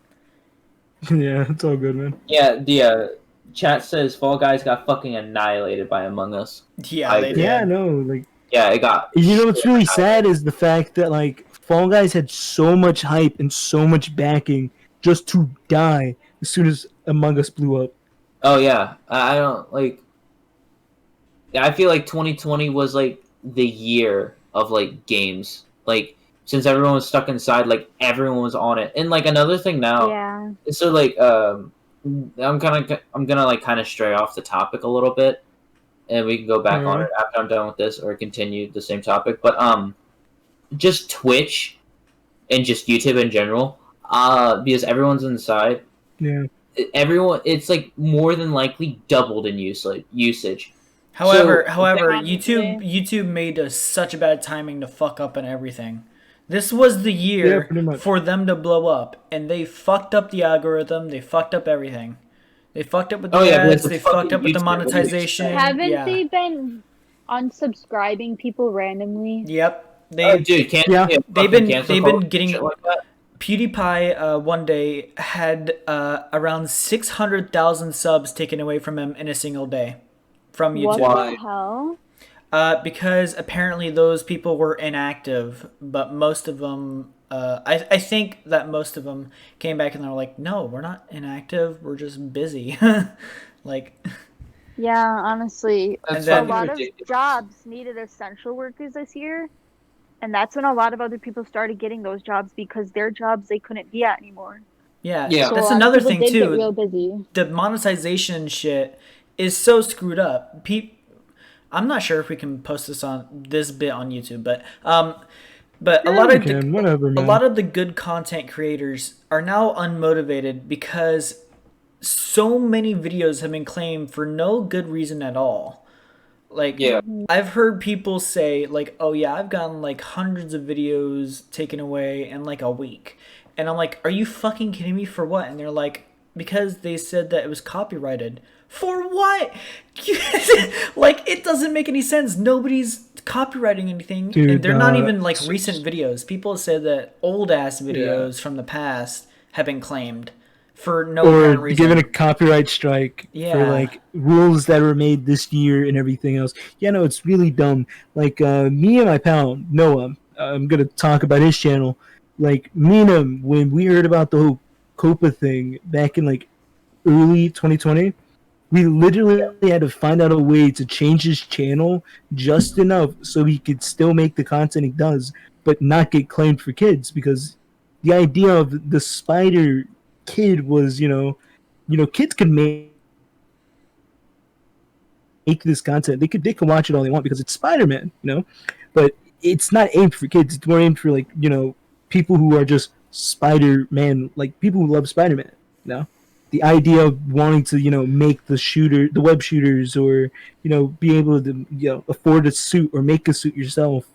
B: Yeah, it's all good, man.
C: Yeah, the chat says Fall Guys got fucking annihilated by Among Us.
A: Yeah, they did.
B: Yeah, no, like.
C: Yeah, it got.
B: You know what's really sad is the fact that like Fall Guys had so much hype and so much backing just to die as soon as Among Us blew up.
C: Oh yeah, I don't like. I feel like 2020 was like the year of like games. Like, since everyone was stuck inside, like everyone was on it. And like another thing now.
D: Yeah.
C: So like I'm gonna like kind of stray off the topic a little bit, and we can go back on it after I'm done with this, or continue the same topic. But just Twitch and just YouTube in general, because everyone's inside.
B: Yeah.
C: It's like more than likely doubled in usage.
A: However, YouTube made such a bad timing to fuck up and everything. This was the year for them to blow up, and they fucked up the algorithm. They fucked up everything. They fucked up with the ads. They fucked up with the monetization.
D: Haven't they been unsubscribing people randomly?
A: Yep.
C: They've
A: been getting. Like that. PewDiePie one day had around 600,000 subs taken away from him in a single day from YouTube.
D: What the hell?
A: Because apparently those people were inactive, but most of them, I think that most of them came back and they were like, no, we're not inactive, we're just busy. Like,
D: yeah, honestly,
A: a
D: lot of jobs needed essential workers this year, and that's when a lot of other people started getting those jobs because their jobs they couldn't be at anymore.
A: Yeah.
D: So
A: That's another thing
D: did
A: too.
D: Get real busy.
A: The monetization shit is so screwed up. I'm not sure if we can post this bit on YouTube, but a lot of the good content creators are now unmotivated because so many videos have been claimed for no good reason at all. Like, I've heard people say like, oh yeah, I've gotten like hundreds of videos taken away in like a week, and I'm like, are you fucking kidding me? For what? And they're like, because they said that it was copyrighted. For what? Like, it doesn't make any sense. Nobody's copywriting anything,
B: Dude,
A: and they're not even like recent videos. People say that old ass videos from the past have been claimed for no apparent
B: or
A: reason.
B: given a copyright strike for
A: Yeah.
B: like rules that were made this year and everything else. Yeah, no, it's really dumb. Like me and my pal Noah, I'm gonna talk about his channel. Like me and him, when we heard about the whole Copa thing back in like early 2020, we literally had to find out a way to change his channel just enough so he could still make the content he does, but not get claimed for kids, because the idea of the spider kid was, kids could make this content. They could watch it all they want because it's Spider-Man, but it's not aimed for kids. It's more aimed for like, people who are just Spider-Man, like people who love Spider-Man, the idea of wanting to make the web shooters, or be able to afford a suit or make a suit yourself.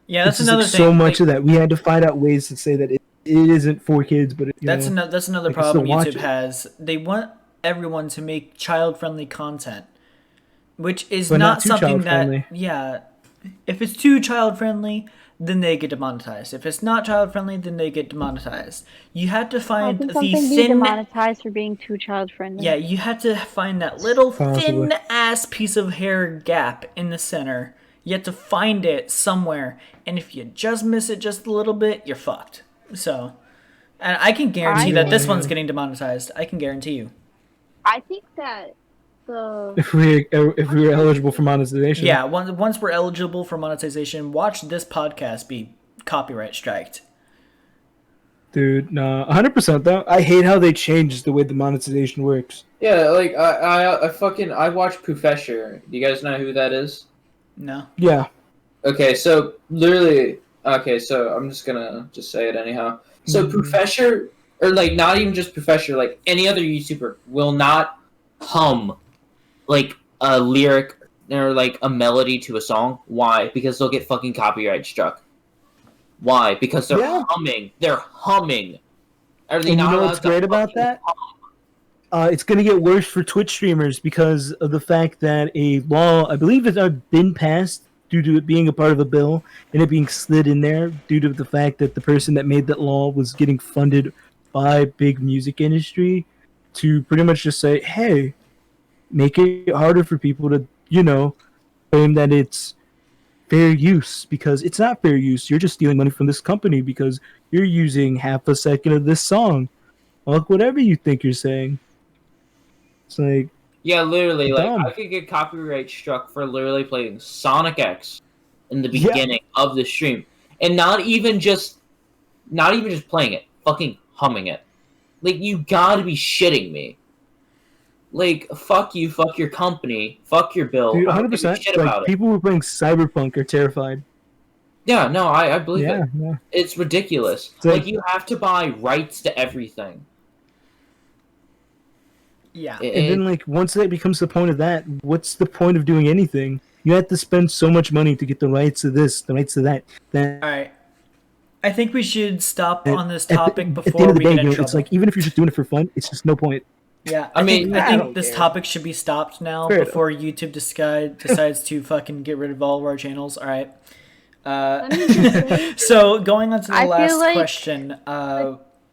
A: Yeah, that's
B: It's just,
A: another
B: like,
A: thing.
B: so much of that we had to find out ways to say that it isn't for kids, but
A: That's another
B: they can
A: problem
B: still watch
A: YouTube
B: it.
A: has. They want everyone to make child-friendly content, which is
B: But
A: not
B: not too
A: something
B: child-friendly.
A: if it's too child-friendly, then they get demonetized. If it's not child-friendly, then they get demonetized. You have to
D: How
A: find
D: can
A: the
D: something be
A: thin.
D: demonetized for being too child friendly?
A: Yeah, you have to find that little
B: Possibly.
A: thin ass piece of hair gap in the center. You have to find it somewhere, and if you just miss it just a little bit, you're fucked. So, and I can guarantee that this one's getting demonetized. I can guarantee you.
D: I think that the
B: If we were eligible for monetization.
A: Yeah, once we're eligible for monetization, watch this podcast be copyright striked.
B: Dude, no, 100% though. I hate how they changed the way the monetization works.
C: Yeah, like I watch Professor. Do you guys know who that is?
A: No.
B: Yeah.
C: Okay, so literally, so I'm just gonna say it anyhow. So Professor, or like not even just Professor, like any other YouTuber will not hum like a lyric or like a melody to a song. Why? Because they'll get fucking copyright struck. Why? Because they're humming. They're humming. Are they
B: And
C: not
B: you know
C: allowed
B: what's
C: to
B: great about
C: fucking
B: that?
C: hum?
B: It's going to get worse for Twitch streamers because of the fact that a law, I believe it's been passed due to it being a part of a bill and it being slid in there due to the fact that the person that made that law was getting funded by big music industry to pretty much just say, hey, make it harder for people to, claim that it's fair use, because it's not fair use. You're just stealing money from this company because you're using half a second of this song. Like, whatever you think you're saying. It's like,
C: Yeah, literally, like
B: dumb.
C: I could get copyright struck for literally playing Sonic X in the beginning of the stream, and not even just playing it, fucking humming it. Like, you gotta be shitting me. Like, fuck you, fuck your company, fuck your bill.
B: Dude,
C: I don't give a
B: 100%.
C: shit
B: Like,
C: about it.
B: people who are playing Cyberpunk are terrified.
C: Yeah, no, I believe it.
B: Yeah.
C: It's ridiculous.
B: So-
C: Like, you have to buy rights to everything.
A: Yeah.
B: And then, like, once that becomes the point of that, what's the point of doing anything? You have to spend so much money to get the rights to this, the rights to that.
A: All right. I think we should stop on this
B: At
A: topic
B: the end
A: before
B: of the
A: we
B: day,
A: get in trouble.
B: it's like, even if you're just doing it for fun, it's just no point.
A: Yeah,
C: I mean,
A: I
C: I
A: think
C: don't
A: this
C: care.
A: topic should be stopped now
B: Fair
A: before YouTube decides to fucking get rid of all of our channels. All right.
D: Let me just say,
A: So going on to the
D: I feel
A: last
D: like-
A: question.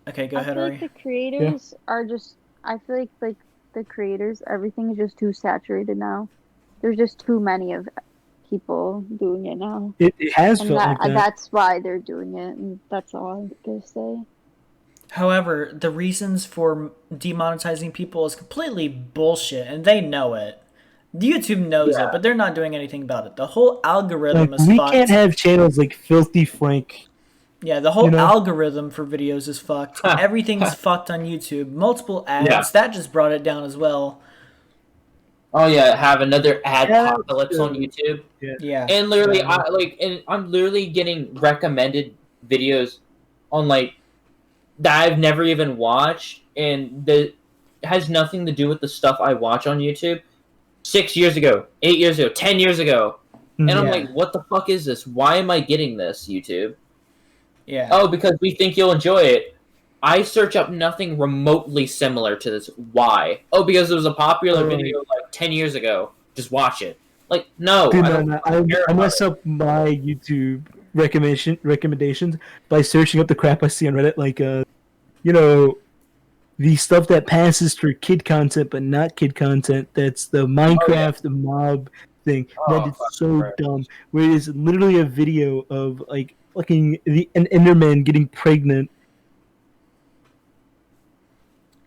A: Okay, go
D: I
A: ahead,
D: feel
A: Ari.
D: like the creators are just. I feel like the creators, everything is just too saturated now. There's just too many of people doing it now,
B: It has
D: and
B: felt like that.
D: that's why they're doing it. And that's all I'm gonna say.
A: However, the reasons for demonetizing people is completely bullshit, and they know it. YouTube knows it, but they're not doing anything about it. The whole algorithm
B: Like,
A: is
B: we
A: fucked.
B: can't have channels like Filthy Frank.
A: Yeah, the whole
B: you know?
A: algorithm for videos is fucked. Everything's fucked on YouTube. Multiple ads.
C: Yeah.
A: That just brought it down as well.
C: Oh yeah, have another ad
B: Yeah,
C: apocalypse on YouTube.
A: Yeah.
C: And literally, I'm literally getting recommended videos on like that I've never even watched, and that has nothing to do with the stuff I watch on YouTube. 6 years ago, 8 years ago, 10 years ago, and I'm
A: Yeah.
C: like, what the fuck is this? Why am I getting this, YouTube?
A: Yeah.
C: Oh, because we think you'll enjoy it. I search up nothing remotely similar to this. Why? Oh, because it was a popular video like 10 years ago. Just watch it. Like, no,
B: Dude,
C: I
B: no,
C: don't
B: no.
C: care
B: I
C: about
B: mess up my YouTube recommendations by searching up the crap I see on Reddit, like you know, the stuff that passes for kid content but not kid content. That's the
C: Oh, yeah.
B: Minecraft, the mob thing. That
C: Oh,
B: is
C: fuck,
B: so
C: right.
B: dumb. Where it is literally a video of like fucking an Enderman getting pregnant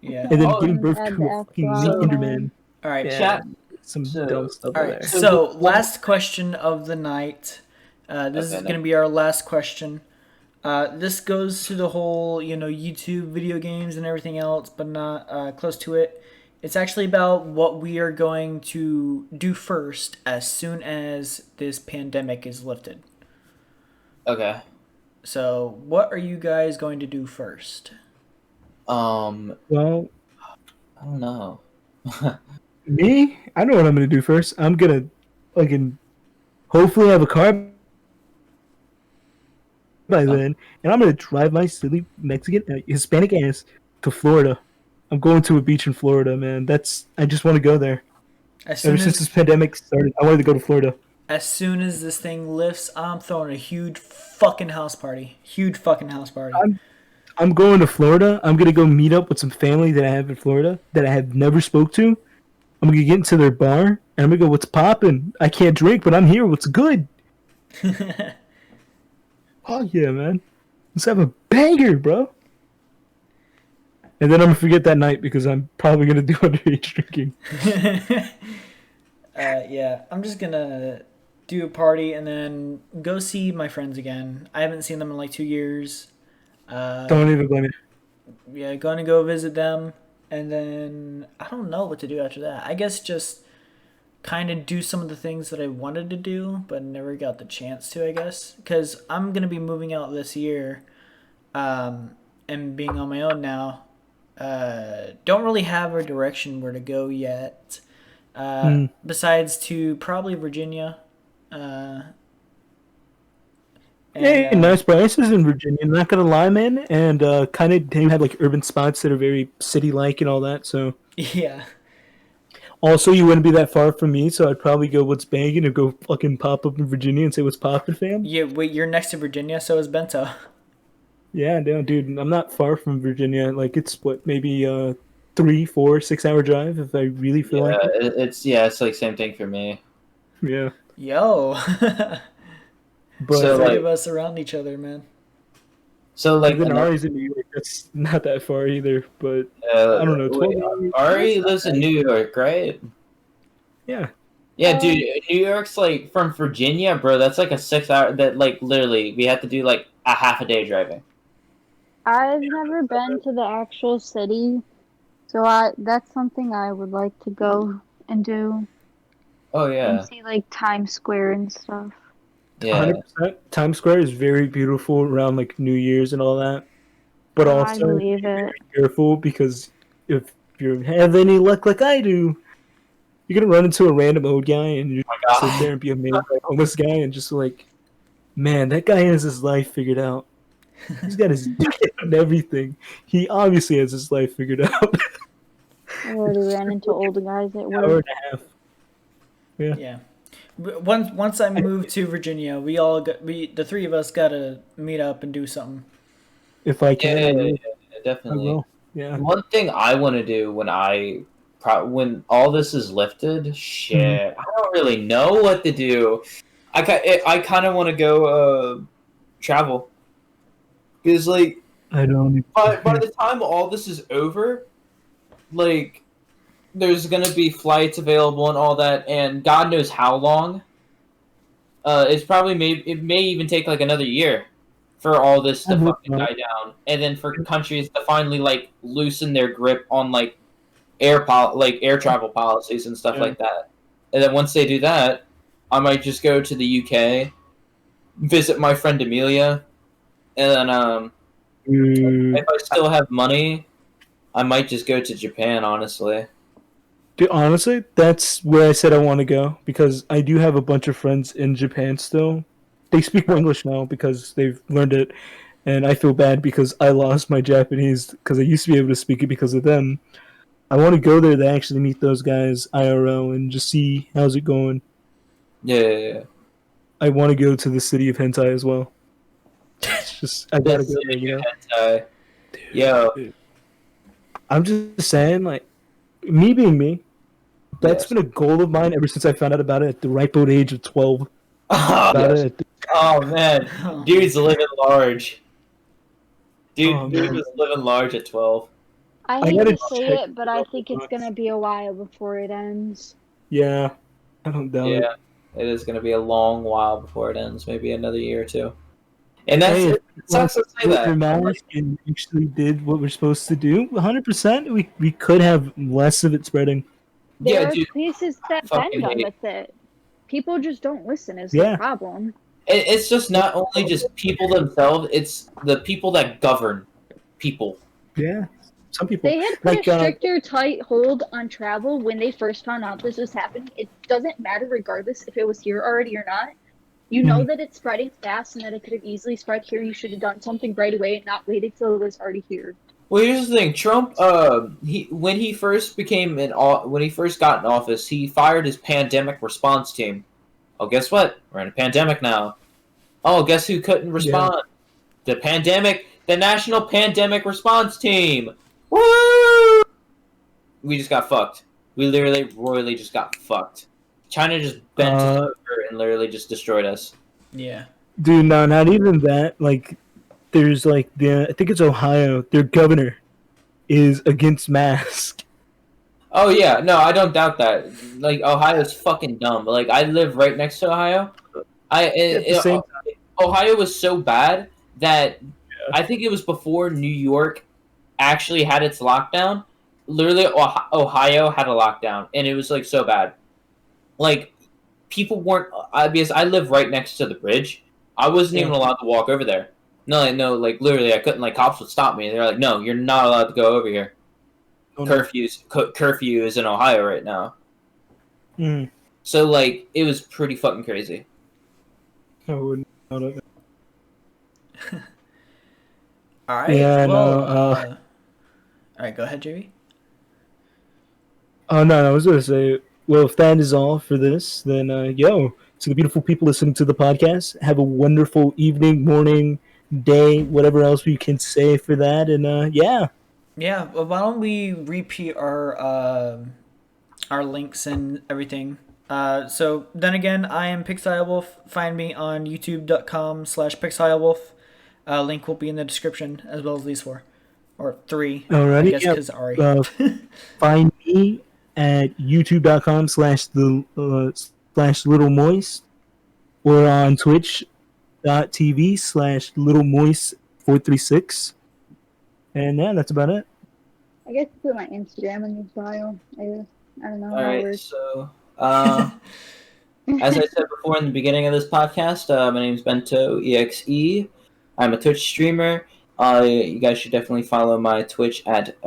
A: Yeah.
B: and then
C: Oh,
B: giving
D: And
B: birth
D: add
B: to
D: the
B: a fucking
D: actual
B: mini
C: so,
B: Enderman.
A: All right.
B: Yeah,
C: chat.
B: some dumb
C: So,
B: stuff
A: All
B: in
A: right.
B: there.
A: So,
C: well,
A: last question of the night. This
C: okay,
A: is going to be our last question. This goes to the whole, YouTube video games and everything else, but not close to it. It's actually about what we are going to do first as soon as this pandemic is lifted.
C: okay.
A: So, what are you guys going to do first?
B: Well,
C: I don't know.
B: me, I know what I'm gonna do first. I'm gonna fucking hopefully have a car by then, and I'm gonna drive my silly Mexican Hispanic ass to Florida. I'm going to a beach in Florida, man. I just want to go there.
A: As
B: Ever
A: soon
B: since this
A: as
B: pandemic started, I wanted to go to Florida.
A: as soon as this thing lifts, I'm throwing a huge fucking house party. Huge fucking house party.
B: I'm going to Florida. I'm gonna go meet up with some family that I have in Florida that I have never spoke to. I'm gonna get into their bar and I'm gonna go, "What's poppin'? I can't drink, but I'm here. What's good?" Oh yeah, man. Let's have a banger, bro. And then I'm gonna forget that night because I'm probably gonna do underage drinking.
A: Yeah, I'm just gonna do a party and then go see my friends again. I haven't seen them in like 2 years.
B: Don't even blame me.
A: Yeah, gonna go visit them, and then I don't know what to do after that. I guess just kind of do some of the things that I wanted to do, but never got the chance to. I guess because I'm gonna be moving out this year, and being on my own now. Don't really have a direction where to go yet. Besides to probably Virginia.
B: Hey, nice prices in Virginia. Not gonna lie, man. And kind of they have like urban spots that are very city-like and all that. So
A: Yeah.
B: also you wouldn't be that far from me, so I'd probably go what's banging or go fucking pop up in Virginia and say what's poppin', fam.
A: Yeah, wait, you're next to Virginia, so is Bento.
B: Yeah, no, dude, I'm not far from Virginia. Like it's what maybe 3, 4, 6 hour drive if I really feel
C: Yeah,
B: like it.
C: it's like same thing for me.
B: Yeah,
A: Yo.
B: but
C: So
A: Three
C: like
A: of us around each other, man.
C: so like
B: then
C: another,
B: Ari's in New York. That's not that far either. But I don't know, 12
C: wait,
B: hours.
C: Ari lives in New York, right?
B: Yeah.
C: Yeah, dude, New York's like from Virginia, bro. That's like a 6 hour. That like literally we have to do like a half a day driving.
D: I've never been to the actual city, so that's something I would like to go and do
C: Oh
D: and
C: yeah,
D: see like Times Square and stuff.
C: yeah,
B: 100%. Times Square is very beautiful around like New Year's and all that. But
D: I
B: also
D: believe
B: be very
D: it.
B: careful because if you have any luck like I do, you're gonna run into a random old guy and you
C: my
B: sit there
C: God.
B: and be amazed by a homeless guy and just like, man, that guy has his life figured out. He's got his dick and everything. He obviously has his life figured out.
D: I already ran into older guys at
B: Hour
D: work.
B: and a half. Yeah.
A: Yeah. Once I move to Virginia, the three of us gotta meet up and do something.
B: If I can, I will. I
C: Definitely.
B: will. Yeah.
C: One thing I want to do when all this is lifted, shit, I don't really know what to do. I kind of want to go travel because like
B: I don't.
C: by the time all this is over, like there's gonna be flights available and all that, and God knows how long. It may even take like another year for all this to fucking die down, and then for countries to finally like loosen their grip on like air travel policies and stuff like that. And then once they do that, I might just go to the UK, visit my friend Amelia, and then if I still have money, I might just go to Japan. Honestly,
B: Dude, honestly, that's where I said I want to go because I do have a bunch of friends in Japan still. They speak more English now because they've learned it. and I feel bad because I lost my Japanese because I used to be able to speak it because of them. I want to go there to actually meet those guys IRL and just see how's it going.
C: Yeah.
B: I want to go to the city of hentai as well. It's just I gotta
C: That's
B: go there, you know.
C: hentai. Yo.
B: I'm just saying, like, me being me, that's
C: Yes.
B: been a goal of mine ever since I found out about it at the ripe old age of 12.
C: Oh,
B: About
C: yes.
B: it.
C: Oh man, dude's living large.
B: Oh,
C: Dude
B: man.
C: was living large at 12.
D: I
B: I
D: hate
B: gotta
D: to say
B: check
D: it, but I think it's gonna be a while before it ends.
B: Yeah, I don't doubt it.
C: Yeah, it is going to be a long while before it ends. Maybe another year or two. And that's
B: Hey, if
C: it. Sucks to say that.
B: your mask and actually did what we're supposed to do, 100%, we could have less of it spreading.
D: There
C: Yeah,
D: are
C: dude.
D: places that
C: Fucking
D: been done
C: hate.
D: with it. People just don't listen is the
B: Yeah.
D: problem.
C: It's just not only just people themselves; it's the people that govern people.
B: Yeah, some people
D: They had put
B: like
D: a stricter, tight hold on travel when they first found out this was happening. It doesn't matter regardless if it was here already or not. You know that it's spreading fast and that it could have easily spread here. You should have done something right away and not waited till it was already here.
C: Well, here's the thing: Trump, when he first when he first got in office, he fired his pandemic response team. Oh, guess what? We're in a pandemic now. Oh, guess who couldn't respond? The National Pandemic Response Team. Woo! We just got fucked. We literally, royally just got fucked. China just bent us over and literally just destroyed us.
A: Yeah.
B: dude, no, not even that. Like, there's like I think it's Ohio. Their governor is against masks.
C: Oh yeah, no, I don't doubt that. Like Ohio's fucking dumb. Like I live right next to Ohio. Ohio was so bad that I think it was before New York actually had its lockdown. Literally, Ohio had a lockdown, and it was like so bad. Like people weren't because I live right next to the bridge. I wasn't even allowed to walk over there. No, like literally, I couldn't. Like cops would stop me, and they're like, "No, you're not allowed to go over here." Curfew is in Ohio right now.
B: Mm.
C: So like it was pretty fucking crazy.
B: I wouldn't doubt it.
A: All right.
B: Yeah,
A: well,
B: no,
A: all right. Go ahead, JV.
B: Oh no, I was gonna say, well, if that is all for this, then yo, to the beautiful people listening to the podcast, have a wonderful evening, morning, day, whatever else we can say for that, and yeah.
A: Yeah. Well, why don't we repeat our links and everything? So then again, I am PixelWolf. Find me on youtube.com/PixelWolf. Link will be in the description as well as these four. Or three.
B: Alrighty,
A: I guess
B: yeah.
A: because Ari.
B: Find me at youtube.com/little moist or on twitch.tv/littlemoist436. And yeah, that's about it.
D: I guess put my Instagram in the bio. I don't know.
C: All right, so as I said before in the beginning of this podcast, my name is Bento EXE. I'm a Twitch streamer. You guys should definitely follow my Twitch at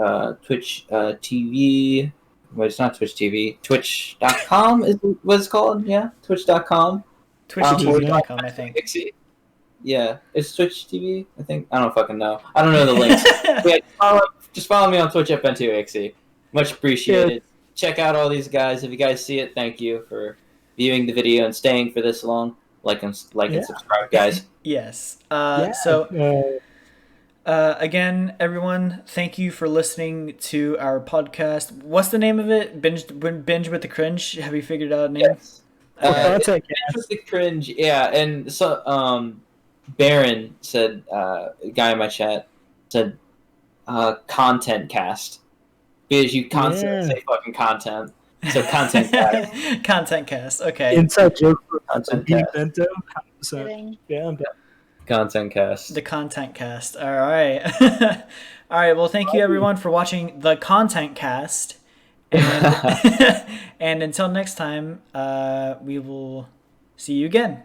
C: Twitch TV. Well, it's not Twitch TV. Twitch.com is what it's called. Yeah, Twitch.com.
A: Twitch.tv.com, I think.
C: Yeah, it's Twitch TV. I think I don't fucking know. I don't know the links. Yeah, just follow me on Twitch at Bento EXE. Much appreciated. Yeah. Check out all these guys. If you guys see it, thank you for viewing the video and staying for this long. Like and subscribe, guys.
A: Yes. Again, everyone, thank you for listening to our podcast. What's the name of it? Binge with the Cringe. Have you figured out a name?
C: Yes. Binge with the Cringe. Yeah, and so Baron said, a guy in my chat said, content cast. Because you constantly say fucking content. So content cast.
A: Content cast. Okay.
B: Inside joke for
C: content
B: Bento. Yeah, I'm done.
C: Content cast.
A: The content cast. All right. All right. Well, thank you everyone for watching the content cast. And, and until next time, we will see you again.